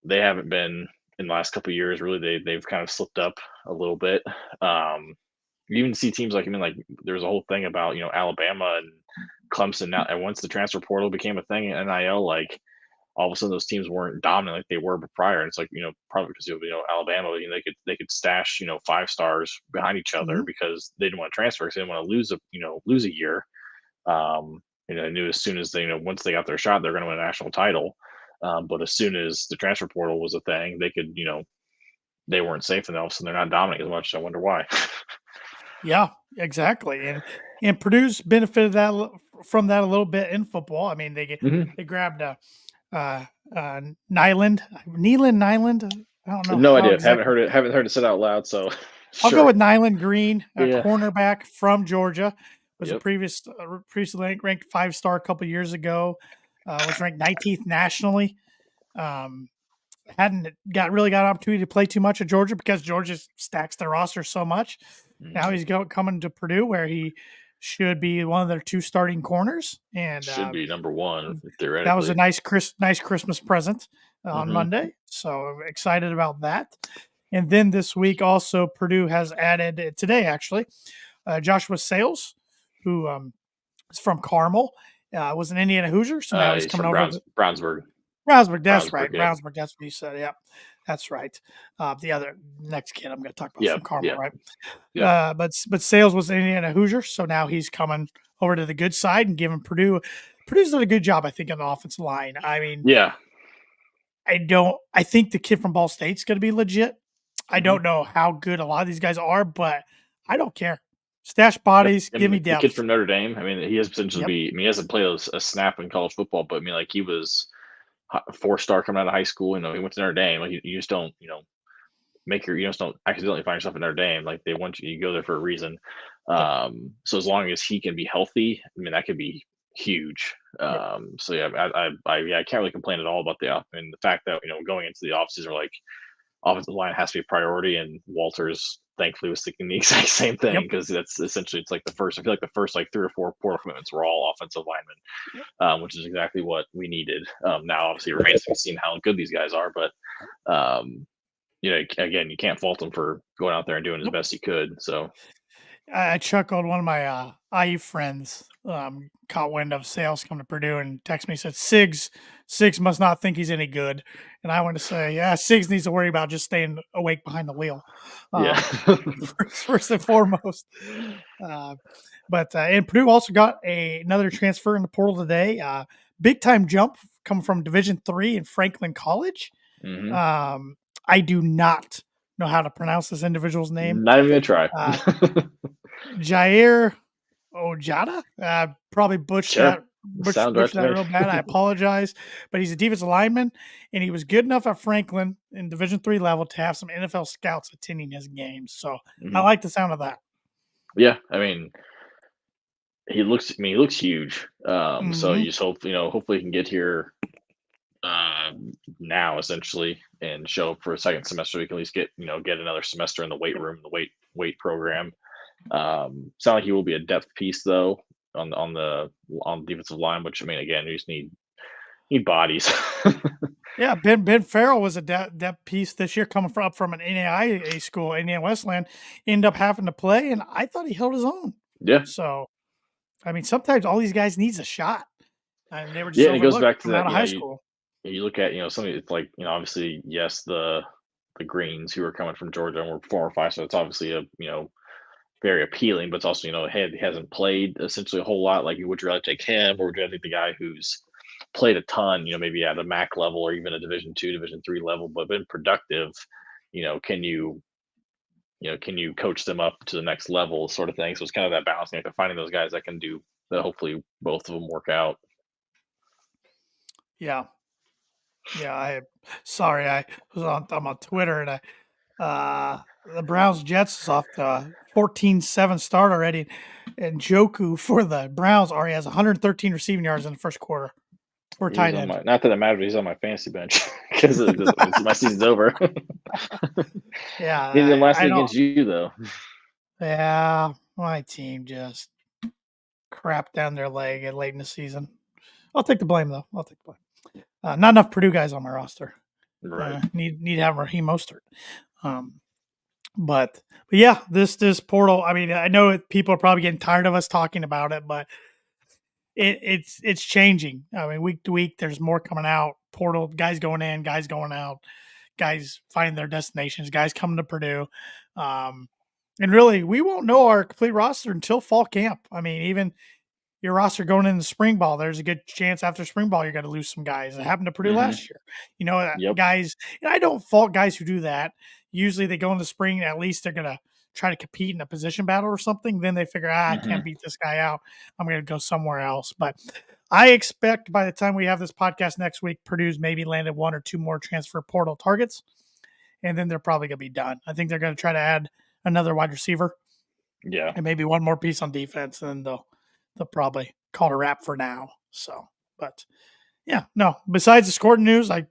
they haven't been in the last couple of years. Really, they've kind of slipped up a little bit. You even see teams like, I mean, like there's a whole thing about, Alabama and Clemson now. And once the transfer portal became a thing in NIL, like all of a sudden those teams weren't dominant like they were prior. And it's like, probably because of, Alabama, they could stash, 5 stars behind each other Mhm. because they didn't want to transfer because they didn't want to lose a year. I knew as soon as they, once they got their shot, they're going to win a national title. But as soon as the transfer portal was a thing, they could, they weren't safe, and all of a sudden they're not dominating as much. I wonder why. Yeah, exactly. And Purdue's benefited from that a little bit in football. I mean, Hmm. they grabbed uh, Nyland, Nyland. I don't know No how idea. Haven't exactly. heard it. Haven't heard it said out loud. So I'll go sure. with Nyland Green, a Yeah. cornerback from Georgia. Was a Yep. previously ranked 5-star a couple years ago. Was ranked 19th nationally. Um, hadn't got an opportunity to play too much at Georgia because Georgia stacks their roster so much. Now Mhm. he's coming to Purdue where he should be one of their 2 starting corners, and Should be number one that was a theoretically. nice Christmas present on Hmm. Monday. So excited about that. And then this week also Purdue has added today actually Joshua Sales, who is from Carmel, was an Indiana Hoosier, so now he's He's coming from over. Brownsburg. Brownsburg, that's right. Brownsburg. Yep. Brownsburg, that's what you said. Yeah. That's right. The other next kid I'm going to talk about Yeah, from Carmel, yeah, right? yeah, But Sales was an Indiana Hoosier, so now he's coming over to the good side and giving Purdue. Purdue's done a good job, I think, on the offensive line. I mean, yeah. I think the kid from Ball State's going to be legit. I Hmm. don't know how good a lot of these guys are, but I don't care. Stash Yep. bodies, I give mean, me the kid depth. from Notre Dame. I mean, he has potential to Yep. be. I mean, he hasn't played a snap in college football, but I mean, like he was 4-star coming out of high school. You know, he went to Notre Dame. Like you just don't, you just don't accidentally find yourself in Notre Dame. Like they want you, you go there for a reason. Yep. So as long as he can be healthy, I mean, that could be huge. Yep. So yeah, I can't really complain at all about the off. And the fact that going into the offseason, like offensive line has to be a priority, and Walters thankfully was thinking the exact same thing Yep. because that's essentially it's like the first. I feel like the first like 3 or 4 portal commitments were all offensive linemen, Yep. which is exactly what we needed. Now, obviously, it remains to be seen how good these guys are, but again, you can't fault him for going out there and doing as Nope. best he could. So I chuckled. One of my IU friends caught wind of Sales coming to Purdue and texted me, said, Sigs must not think he's any good. And I want to say, yeah, Sigs needs to worry about just staying awake behind the wheel. yeah, Um, first and foremost. And Purdue also got another transfer in the portal today. Big time jump coming from Division III in Franklin College. hmm Um, I do not know how to pronounce this individual's name. not even gonna try. Uh, Jair Ojada. Probably Sure, sounds right butchered to that me. real bad. I apologize, but he's a defensive lineman, and he was good enough at Franklin in Division III level to have some NFL scouts attending his games. So I Hmm. like the sound of that. Yeah, I mean, he looks huge. So Hmm. you just hope hopefully he can get here now essentially and show up for a second semester. We can at least get another semester in the weight Yep. room, the weight program. Sound like he will be a depth piece though on the defensive line, which I mean, again, you just need bodies. Yeah, Ben Farrell was a depth piece this year coming from an NAIA school, Indiana Westland, ended up having to play, and I thought he held his own. Yeah, So, I mean, sometimes all these guys needs a shot, and they were just yeah, and it goes overlooked back to coming out that. of high school. You look at something it's like obviously yes the Greens who are coming from Georgia and were 4 or 5, so it's obviously a very appealing, but it's also hey, he hasn't played essentially a whole lot. Like, would you rather take him, or would you rather take the guy who's played a ton, maybe at a MAC level or even a Division II, Division III level, but been productive? You know, can you can you coach them up to the next level, sort of thing? So it's kind of that balancing act of finding those guys that can do that. Hopefully, both of them work out. Yeah, yeah. I was I'm on Twitter and the Browns Jets is off the 14-7 start already, and Joku for the Browns already has 113 receiving yards in the first quarter for a He's tight on end. my not that it matters. He's on my fantasy bench because my season's over. Yeah, He didn't last I week don't. against you though. Yeah, my team just crap down their leg at late in the season. I'll take the blame though. I'll take the blame. Not enough Purdue guys on my roster. Right. Need to have Raheem Mostert. Um, but yeah, this portal. I mean, I know people are probably getting tired of us talking about it, but it's changing. I mean, week to week, there's more coming out. Portal guys going in, guys going out, guys finding their destinations, guys coming to Purdue. Um, and really, we won't know our complete roster until fall camp. I mean, even your roster going into spring ball, there's a good chance after spring ball you're going to lose some guys. It happened to Purdue Hmm. last year. Yep. Guys, and I don't fault guys who do that. Usually they go in the spring, at least they're going to try to compete in a position battle or something. Then they figure, I can't Hmm. beat this guy out. I'm going to go somewhere else. But I expect by the time we have this podcast next week, Purdue's maybe landed 1 or 2 more transfer portal targets, and then they're probably going to be done. I think they're going to try to add another wide receiver Yeah. and maybe one more piece on defense, and then they'll probably call it a wrap for now. So, but yeah, no. Besides the Scourton news, I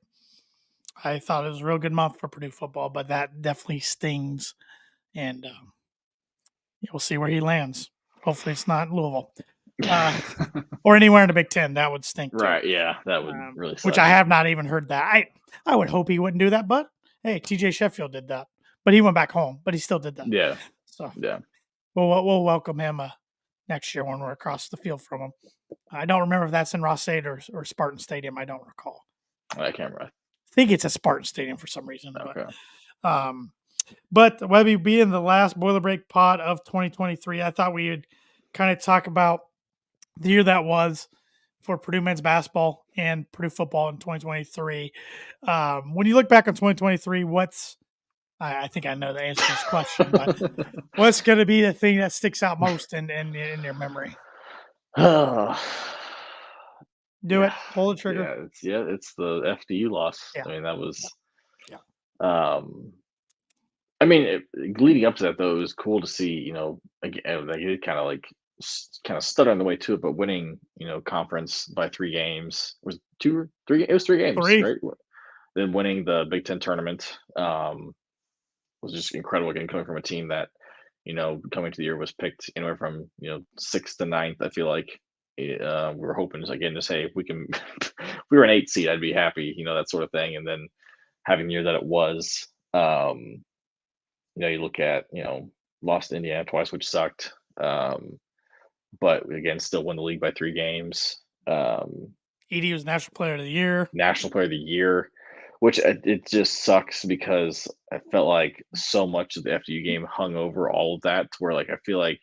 thought it was a real good month for Purdue football, but that definitely stings, and we'll see where he lands. Hopefully, it's not Louisville uh, or anywhere in the Big Ten. That would stink too. Right. Yeah. That would really Which suck. I have not even heard that. I would hope he wouldn't do that, but hey, TJ Sheffield did that, but he went back home, but he still did that. Yeah. So Yeah. we'll welcome him next year when we're across the field from him. I don't remember if that's in Ross-Ade or Spartan Stadium. I don't recall. I can't remember. think it's a Spartan Stadium for some reason, Okay. but Webby, being the last Boiler Break pod of 2023, I thought we would kind of talk about the year that was for Purdue men's basketball and Purdue football in 2023. When you look back on 2023, I think I know the answer to this question, but what's going to be the thing that sticks out most in your memory? Do Yeah, it. Pull the trigger. it's the FDU loss. Yeah. I mean, that was, Yeah. um, I mean, leading up to that though, it was cool to see, again, like it kind of like kind of stutter on the way to it, but winning, conference by 3 games was 2 or 3. It was 3 games, Three. right? Then winning the Big Ten tournament was just incredible. Again, coming from a team that, coming to the year was picked anywhere from sixth to ninth. I feel like we were hoping just again to say if we can, if we were an 8 seed, I'd be happy, that sort of thing. And then having the year that it was, you look at lost to Indiana twice, which sucked, but again still won the league by 3 games. Edie was National Player of the Year. National Player of the Year, which it just sucks because I felt like so much of the FDU game hung over all of that to where like I feel like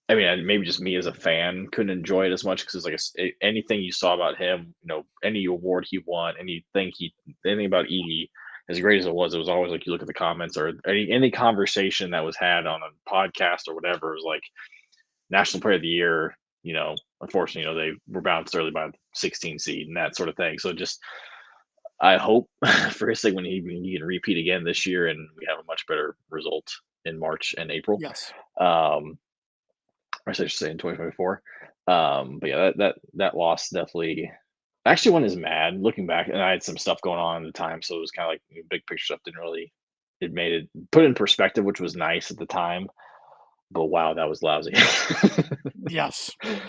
I mean maybe just me as a fan couldn't enjoy it as much because it's like anything you saw about him, any award he won, anything about Edie, as great as it was always like you look at the comments or any conversation that was had on a podcast or whatever, it was like National Player of the Year. Unfortunately, they were bounced early by the 16 seed and that sort of thing. So just I hope for his sake when he can repeat again this year and we have a much better result in March and April. Yes. Or I should say in 2024. But yeah, that loss definitely. I actually wasn't as mad looking back, and I had some stuff going on at the time, so it was kind of like big picture stuff didn't really. It made it put in perspective, which was nice at the time. But wow, that was lousy. Yes. And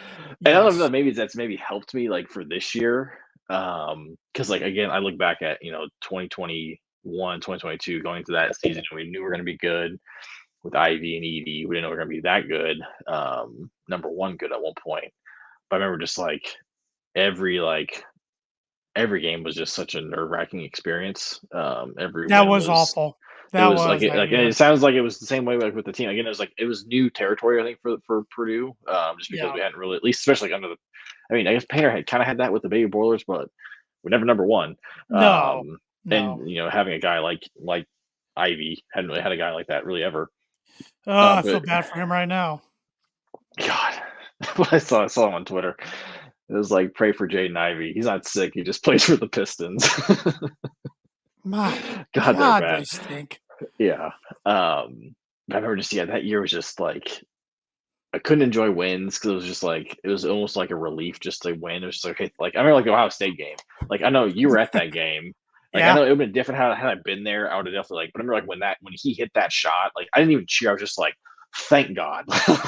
I don't know, Yes. maybe that's maybe helped me like for this year. Because like again, I look back at 2021, 2022, going into that season, we knew we were gonna be good with Ivy and Edie. We didn't know we were gonna be that good. Number one good at one point. But I remember just every game was just such a nerve-wracking experience. Every That win was was awful. it That was was that and year. it sounds like it was the same way like with the team. Again, it was new territory, I think, for Purdue, just because Yeah. we hadn't really, at least especially like under the. I mean, I guess Painter had kind of had that with the Baby Boilers, but we're never number one. No. And No. having a guy like Ivy hadn't really had a guy like that really ever. Oh, I feel But bad for him right now. God, I saw him on Twitter. It was like pray for Jaden Ivey. He's not sick. He just plays for the Pistons. My God, they're God, bad. they stink. Yeah. But I remember just that year was just like I couldn't enjoy wins because it was just like it was almost like a relief just to win. It was just like hey, like I remember like the Ohio State game. Like I know you were at that game. Like I Yeah. know it would have been different had I been there. I would have definitely like. But I remember like when he hit that shot, like I didn't even cheer. I was just like, thank God.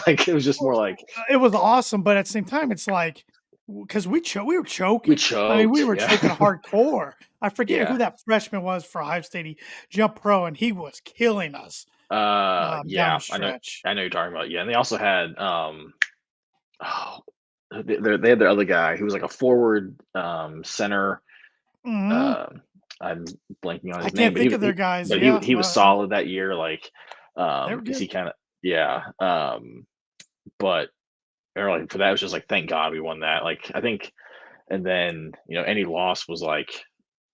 Like it was just more like It was awesome, but at the same time, it's like because we were we choking. I mean, we choked. were Yeah, choking hardcore. I forget who yeah. that freshman was for Ohio State. He jumped pro, and he was killing us down Yeah. the stretch. I know you're talking about. Yeah, and they also had oh, they had their other guy who was like a forward center. Mhm. Uh, I'm blanking on I his name, can't think of their guys. but Yeah, he was solid that year. Like, they were because good. he kind of yeah. But or like for that it was just like thank God we won that. Like I think, and then any loss was like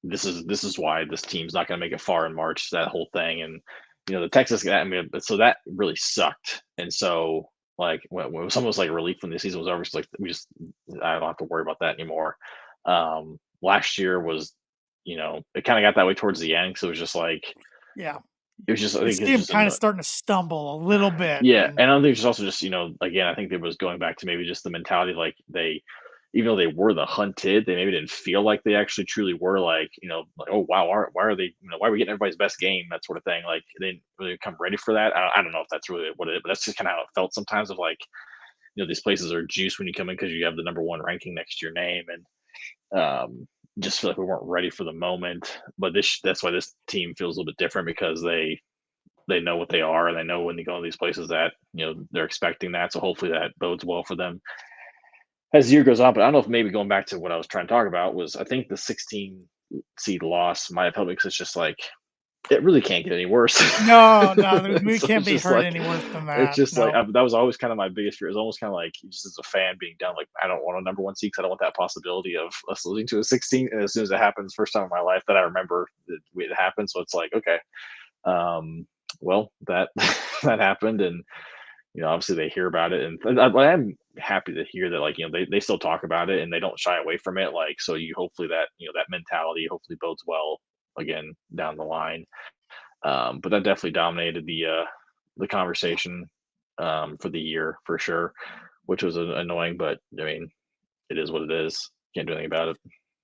this is why this team's not going to make it far in March. That whole thing, and the Texas guy. I mean, so that really sucked. And so like when it was almost like a relief when the season was over. It's like I don't have to worry about that anymore. Last year was it kind of got that way towards the end. So it was just like Yeah. it was just I You think see it's him just kind of starting to stumble a little bit, yeah, and and I don't think it's also just again I think it was going back to maybe just the mentality like they even though they were the hunted, they maybe didn't feel like they actually truly were like like oh wow why are they why are we getting everybody's best game, that sort of thing, like they didn't really come ready for that. I don't know if that's really what it is, but that's just kind of how it felt sometimes of like these places are juice when you come in because you have the number one ranking next to your name, and just feel like we weren't ready for the moment. But that's why this team feels a little bit different because they know what they are and they know when they go to these places that they're expecting that, so hopefully that bodes well for them as the year goes on. But I don't know if maybe going back to what I was trying to talk about was I think the 16 seed loss might have helped because it's just like it really can't get any worse. No, no, we So can't be hurt any worse than it's that. just like No, that was always kind of my biggest fear. It was almost kind of like just as a fan being down, like I don't want a number one seed because I don't want that possibility of us losing to a 16. And as soon as it happens, first time in my life that I remember that it happened. So it's like, okay, um, well that that happened, and obviously they hear about it, and I'm happy to hear that, like, they still talk about it and they don't shy away from it. Like, so you hopefully that that mentality hopefully bodes well again down the line. But that definitely dominated the yeah, conversation for the year for sure, which was annoying. But I mean, it is what it is. Can't do anything about it.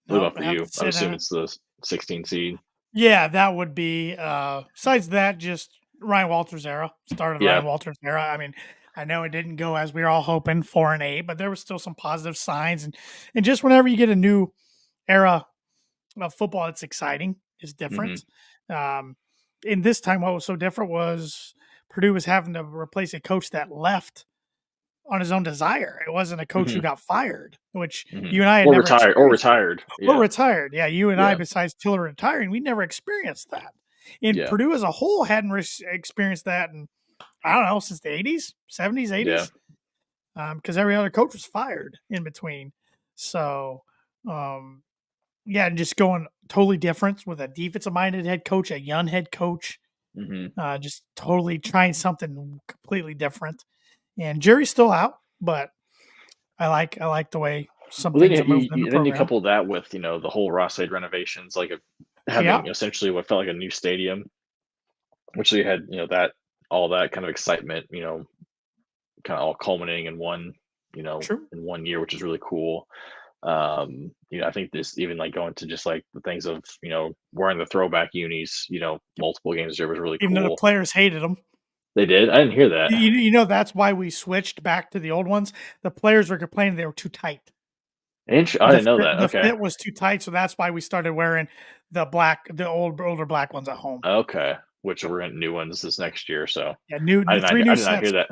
What nope. about for Have you? to I sit in assume it. it's the 16 seed. Yeah, that would be. Besides that, just Ryan Walters era, start of the Yeah. Ryan Walters era. I mean, I know it didn't go as we were all hoping, 4-8, but there was still some positive signs, and just whenever you get a new era of football, it's exciting. It's Hmm. different. Um, and this time, what was so different was Purdue was having to replace a coach that left on his own desire. It wasn't a coach who Hmm. got fired, which Hmm. you and I had Or never retired. Or experienced. retired. Or Yeah. retired. Yeah, you and I, Yeah. besides Tiller retiring, we never experienced that. And Yeah. Purdue as a whole hadn't experienced that in, I don't know, since the 80s, 70s, Yeah. 80s, because every other coach was fired in between. So, um, yeah, and just going totally different with a defensive minded head coach, a young head coach, Hmm. just totally trying something completely different. And Jerry's still out, but I like the way some Well, then things have moved in the then you program. couple that with the whole Ross Aid renovations, like Yeah, having essentially what felt like a new stadium, which they had that all that kind of excitement, kind of all culminating in true. in one year, which is really cool. I think this even like going to just like the things of wearing the throwback unis, Yep. multiple games there was really Even though the cool. players hated them. They did. I didn't hear that. You know that's why we switched back to the old ones. The players were complaining they were too tight. I didn't know that. The Okay. fit was too tight, so that's why we started wearing the older black ones at home. Okay. Which we're in new ones this next year. So Yeah, new three I new did not hear sets, that.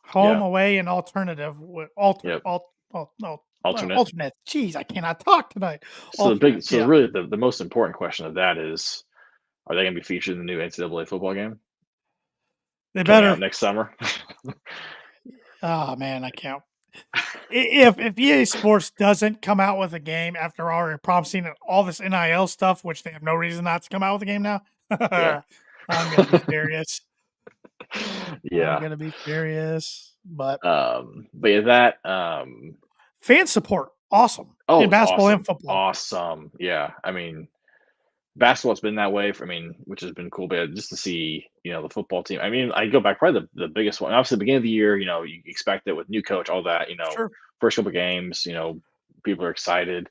home, Yeah. away, and alternative with alter Yep. alt al no, Alternate. alternate. Jeez, I cannot talk tonight. So Alternate, yeah. really the most important question of that is, are they going to be featured in the new NCAA football game They coming out better. next summer? Oh man, I can't. If EA Sports doesn't come out with a game after already promising all this NIL stuff, which they have no reason not to come out with a game now, Yeah. I'm gonna be furious. I'm Yeah. gonna be furious. But But yeah, that fan support, awesome oh, in it's basketball and awesome. football. Awesome. Yeah. I mean, basketball's been that way for, which has been cool, but just to see, the football team. I mean, I go back probably the biggest one. Obviously, the beginning of the year, you expect it with new coach, all that, Sure. first couple games, people are excited.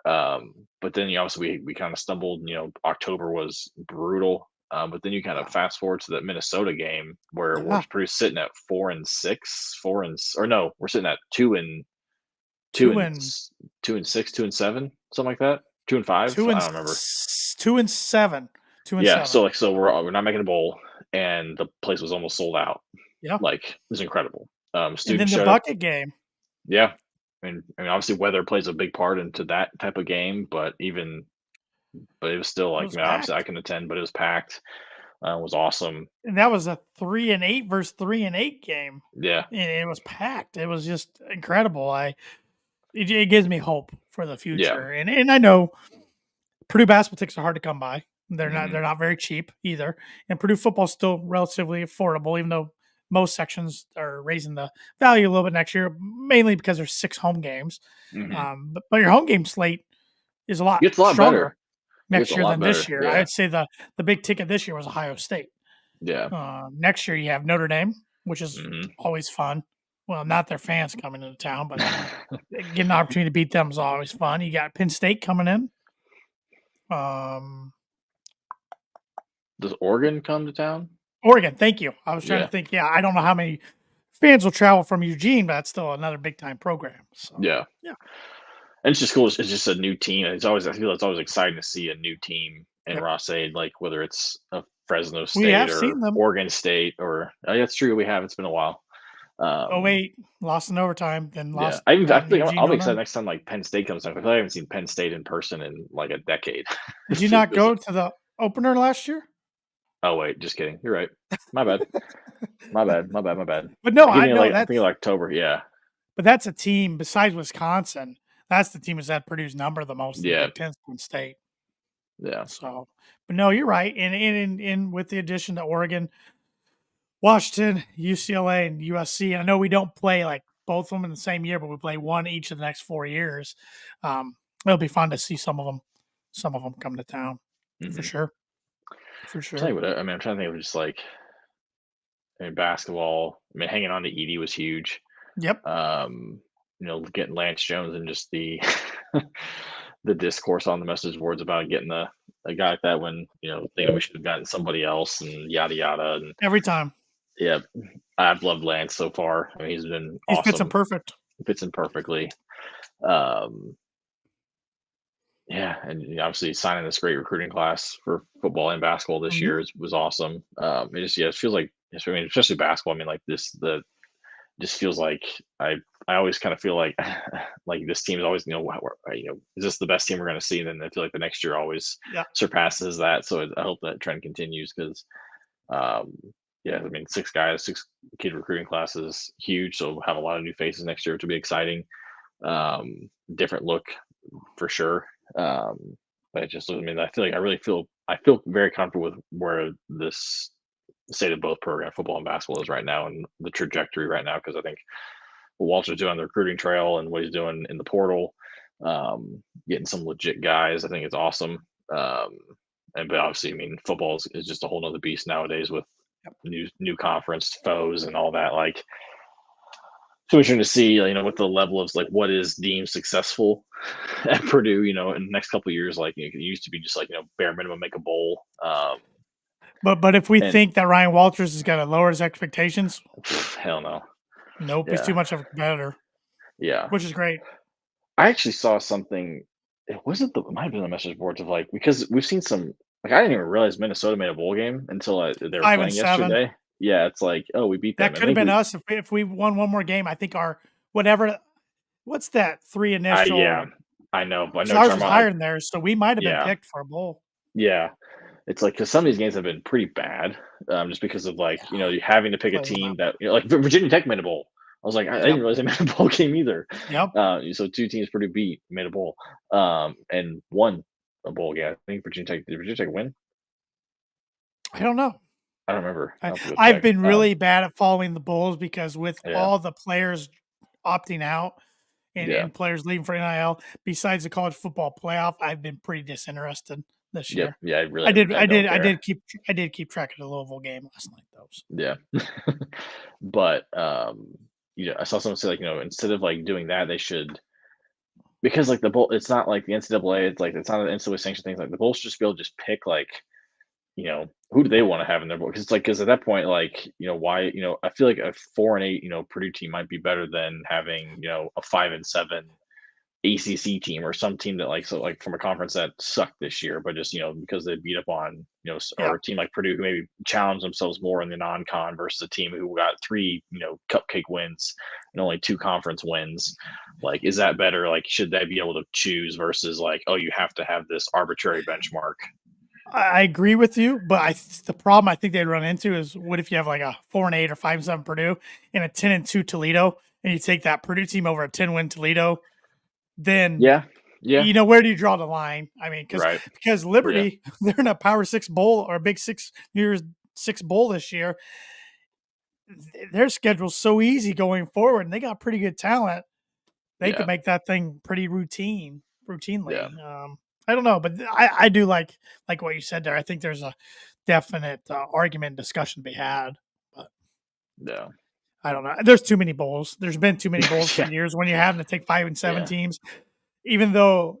But then obviously we kind of stumbled, October was brutal. But then you kind of Yeah. fast forward to that Minnesota game where we're Yeah. pretty sitting at 4-6, or no, we're sitting at two Two and and s- 2-6, 2-7, something like that. 2-5. two I and don't remember. 2-7. Two and Yeah, so seven. we're not making a bowl, and the place was almost sold out. Yeah. Like, it was incredible. And then Students the showed up. bucket game. Yeah, obviously weather plays a big part into that type of game, but it was still It like, was obviously I packed. can attend, but it was packed. It was awesome. And that was a 3-8 versus 3-8 game. Yeah, And it was packed. It was just incredible. It gives me hope for the yeah. future. And I know Purdue basketball tickets are hard to come by. Hmm. They're not very cheap either. And Purdue football is still relatively affordable, even though most sections are raising the value a little bit next year, mainly because there's 6 home games. Hmm. But your home game slate is a lot It gets a lot stronger better. It gets next a year lot than this better. year. Yeah, I'd say the big ticket this year was Ohio State. yeah. Next year you have Notre Dame, which is Hmm. always fun. Well, not their fans coming into town, but getting an opportunity to beat them is always fun. You got Penn State coming in. Um, Does Oregon come to town? Oregon, thank you. I was trying to Yeah, think. Yeah, I don't know how many fans will travel from Eugene, but that's still another big time program. So yeah. yeah, And it's just cool. It's just a new team. I feel it's always exciting to see a new team in yep. Ross-Ade, like whether it's a Fresno We State have or seen them. Oregon State or, oh, yeah, that's true. We have. It's been a while. Um, 08, lost in overtime, then yeah, lost I without think I'll Eugene be excited Onom. next time like Penn State comes down. I feel like I haven't seen Penn State in person in like a decade. Did you It not feels go like, to the opener last year? oh wait, just kidding. You're right. My bad. My bad. My bad. My bad. But no, I'm I thinking know like I'm thinking that's like October. Yeah. but that's a team besides Wisconsin. That's the team that's had Purdue's number the most in the Yeah. Big Ten, Penn State. Yeah. So, but no, you're right. And with the addition to Oregon, Washington, UCLA, and USC. I know we don't play like both of them in the same year, but we play one each of the next 4 years. It'll be fun to see some of them come to town for Hmm. sure, for Tell sure. you what, I mean, I'm trying to think of just like, I mean, basketball. I mean, hanging on to Edie was huge. Yep. Getting Lance Jones and just the the discourse on the message boards about getting a guy like that when thinking we should have gotten somebody else and yada yada. And Every time yeah, I've loved Lance so far. I mean, he's been he fits in awesome, perfect. fits in perfectly. Um, yeah, and obviously signing this great recruiting class for football and basketball this Mhm. year was awesome. It feels like, I mean, especially basketball. I mean, like the just feels like I always kind of feel like like this team is always is this the best team we're going to see? And then I feel like the next year always Yeah. surpasses that. So I hope that trend continues because um, yeah, I mean 6 guys, 6 kid recruiting class is huge. So we'll have a lot of new faces next year, which will be exciting. Different look for sure. But I mean I feel like I feel very comfortable with where this state of both program football and basketball is right now and the trajectory right now because I think what Walter's doing on the recruiting trail and what he's doing in the portal, getting some legit guys, I think it's awesome. But obviously, I mean, football is just a whole nother beast nowadays with Yep. new conference foes and all that. Like, it's interesting to see, what the level of like what is deemed successful at Purdue, in the next couple of years. Like, it used to be just like bare minimum make a bowl. But if we And think that Ryan Walters is going to lower his expectations, hell no, nope, he's too yeah, much of a competitor, yeah. which is great. I actually saw something. It might have been the message boards of like because we've seen some like I didn't even realize Minnesota made a bowl game until they were Five and playing seven. yesterday. Yeah, it's like, oh, we beat That them. I could have think been we, us if we won one more game. I think our whatever. What's that three yeah, initial? I know, I Because know what ours you're was talking about. higher than theirs, so we might have been Yeah, picked for a bowl. yeah. It's like because some of these games have been pretty bad, just because of like Yeah, you having to pick a play them team out. that like Virginia Tech made a bowl. I was like, I didn't Yep, realize they made a bowl game either. yep. So 2 teams pretty beat made a bowl, and won a bowl game. I think Virginia Tech win? I don't know. I don't remember. I, I'll have to go I've check. been really bad at following the Bulls because with Yeah, all the players opting out yeah, and players leaving for NIL, besides the college football playoff, I've been pretty disinterested this yep, year. yeah. I don't care. I did keep track of the Louisville game last night though. So. Yeah, but I saw someone say like instead of like doing that, they should because like the bowl. It's not like the NCAA. It's like it's not an NCAA sanctioned thing. Like the bowls should just be able to just pick like who do they want to have in their bowl? Because at that point, like why I feel like a 4-8 Purdue team might be better than having a 5-7 ACC team or some team that like from a conference that sucked this year, but just because they beat up on Yeah, or a team like Purdue who maybe challenged themselves more in the non-con versus a team who got 3 cupcake wins and only 2 conference wins. Like, is that better? Like, should they be able to choose versus like, oh, you have to have this arbitrary benchmark? I agree with you, but the problem I think they'd run into is what if you have like a 4-8 or 5-7 Purdue and a 10-2 Toledo, and you take that Purdue team over a 10-win Toledo, then Yeah, yeah, where do you draw the line? I mean, right, because yeah, Liberty, they're in a Power Six bowl or a Big Six New Year's Six bowl this year. Their schedule's so easy going forward, and they got pretty good talent. They could yeah, make that thing pretty yeah, routinely. I don't know, but I do like what you said there. I think there's a definite argument discussion to be had, but yeah, I don't know. There's too many bowls. There's been too many bowls for yeah, years when you're having to take 5 and 7 yeah, teams, even though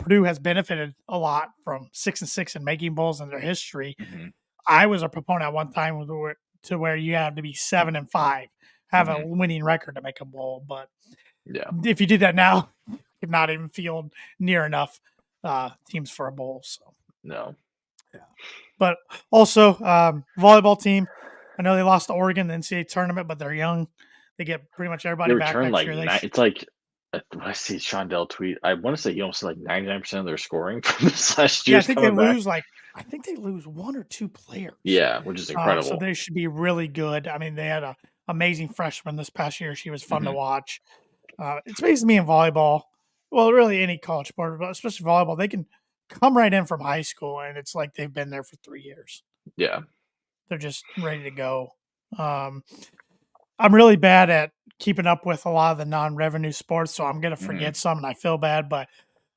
Purdue has benefited a lot from 6 and 6 and making bowls in their history. hmm I was a proponent at one time to where you have to be 7 and 5, have a hmm winning record to make a bowl. But yeah, if you did that now, you could not even field near enough teams for a bowl. So no, yeah, but also volleyball team. I know they lost to Oregon in the NCAA tournament, but they're young. They get pretty much everybody They back returned next like year. it's like I see Shondell tweet. I want to say he almost said like 99% of their scoring from this last Yeah, year's coming back. I think they lose 1 or 2 players. Yeah, which is So incredible. they should be really good. I mean, they had a amazing freshman this past year. She was fun to Hmm. watch. It's amazing me in volleyball. Well, really any college sport, but especially volleyball, they can come right in from high school, and it's like they've been there for 3 years. Yeah. They're just ready to go. Um, I'm really bad at keeping up with a lot of the non-revenue sports, so I'm gonna Hmm. forget some, and I feel bad. But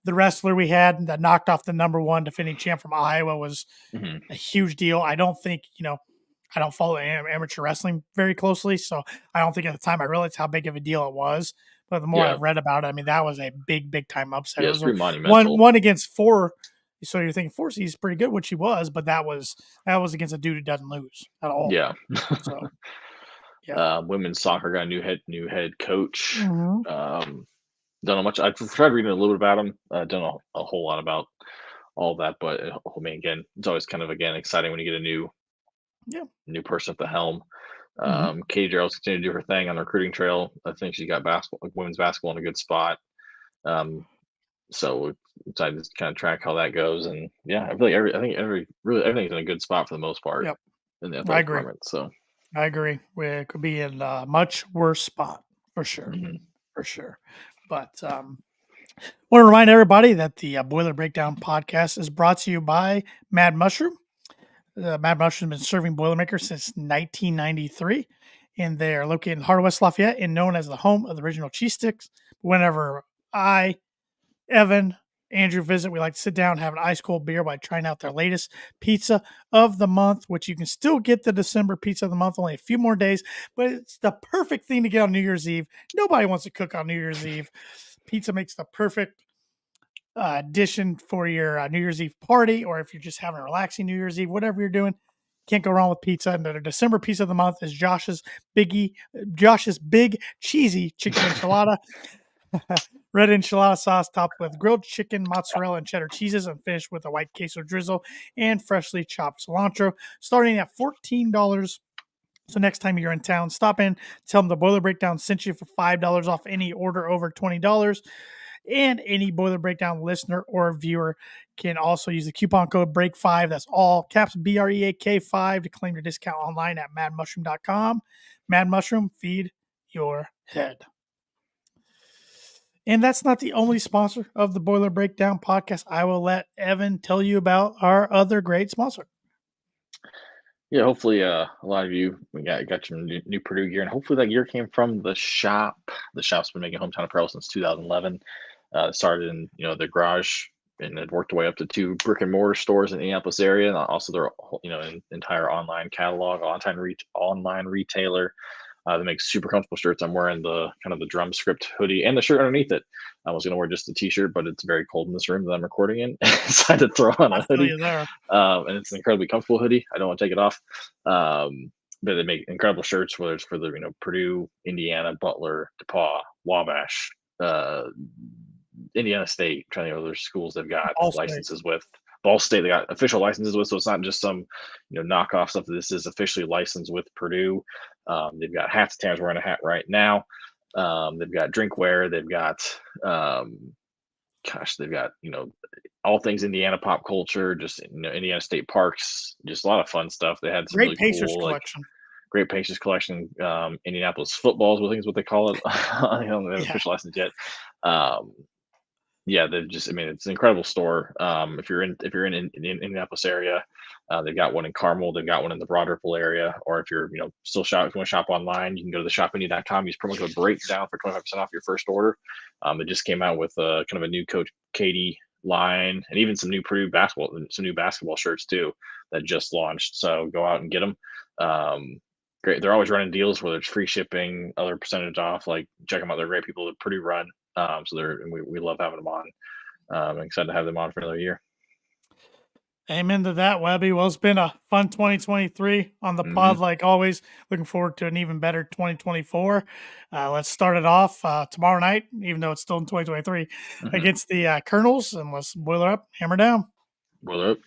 the wrestler we had that knocked off the number one defending champ from Iowa was Hmm. a huge deal. I don't think I don't follow amateur wrestling very closely, so I don't think at the time I realized how big of a deal it was. But the more Yeah. I've read about it, I mean, that was a big time upset. It Yeah, it's was a pretty monumental. one against four. So you're thinking four seed is pretty good, which he was, but that was against a dude who doesn't lose at all. Yeah. So yeah. Women's soccer got a new head coach. Hmm. Don't know much. I've tried reading a little bit about him. Don't know a whole lot about all that, but I mean, again, it's always kind of again exciting when you get a Yeah. new person at the helm. Hmm. Katie Jarrell's continuing to do her thing on the recruiting trail. I think she got basketball, like women's basketball, in a good spot. Um, so excited to kind of track how that goes. And yeah, I feel like really everything's in a good spot for the most part Yep. in the I athletic agree. department. So I agree. We could be in a much worse spot for sure. mhm. For sure. But want to remind everybody that the Boiler Breakdown podcast is brought to you by Mad Mushroom. Mad Mushroom has been serving Boilermakers since 1993, and they are located in heart of West Lafayette and known as the home of the original cheese sticks. Whenever I, Evan, Andrew visit, we like to sit down and have an ice cold beer by trying out their latest pizza of the month, which you can still get the December pizza of the month, only a few more days, but it's the perfect thing to get on New Year's Eve. Nobody wants to cook on New Year's Eve. Pizza makes the perfect addition for your New Year's Eve party, or if you're just having a relaxing New Year's Eve, whatever you're doing, can't go wrong with pizza. And the December pizza of the month is Josh's big cheesy chicken enchilada, red enchilada sauce topped with grilled chicken, mozzarella, and cheddar cheeses, and finished with a white queso drizzle and freshly chopped cilantro, starting at $14. So next time you're in town, stop in, tell them the Boiler Breakdown sent you for $5 off any order over $20. And any Boiler Breakdown listener or viewer can also use the coupon code BREAK5. That's all caps BREAK5 to claim your discount online at madmushroom.com. Mad Mushroom, feed your head. And that's not the only sponsor of the Boiler Breakdown podcast. I will let Evan tell you about our other great sponsor. Yeah, hopefully, a lot of you we got your new Purdue gear, and hopefully that gear came from the shop. The shop's been making hometown apparel since 2011. Started in the garage, and it worked their way up to 2 brick and mortar stores in the Indianapolis area, and also their entire online catalog, online retailer. They make super comfortable shirts. I'm wearing the kind of the drum script hoodie and the shirt underneath it. I was going to wear just the t-shirt, but it's very cold in this room that I'm recording in, so I had to throw on I a feel hoodie. you there. And it's an incredibly comfortable hoodie. I don't want to take it off. But they make incredible shirts, whether it's for the Purdue, Indiana, Butler, DePaul, Wabash, uh, Indiana State. I'm trying to think of other schools they've got All state. licenses with. Ball State, they got official licenses with, so it's not just some knockoff stuff. This is officially licensed with Purdue. They've got hats. Tanner's wearing a hat right now. They've got drinkware. They've got they've got all things Indiana pop culture, just Indiana State parks, just a lot of fun stuff. They had some Great really Pacers cool collection. great Pacers collection. Indianapolis footballs, I think is what they call it. I don't have an Yeah. official license yet. Yeah, they're just. I mean, it's an incredible store. If you're in the Indianapolis area, they've got one in Carmel. They've got one in the Broad area. Or if you're still if you want to shop online, you can go to the shopindy.com. Use promo code breakdown for 25% off your first order. It just came out with kind of a new Coach Katie line, and even some new basketball shirts too that just launched. So go out and get them. Great. They're always running deals, whether it's free shipping, other percentage off. Like check them out. They're great people that Purdue run. So we love having them on. I'm excited to have them on for another year. Amen to that, Webby. Well, it's been a fun 2023 on the pod, Mm-hmm. like always. Looking forward to an even better 2024. Let's start it off tomorrow night, even though it's still in 2023, Mm-hmm. against the Colonels, and let's boiler up, hammer down. Well up.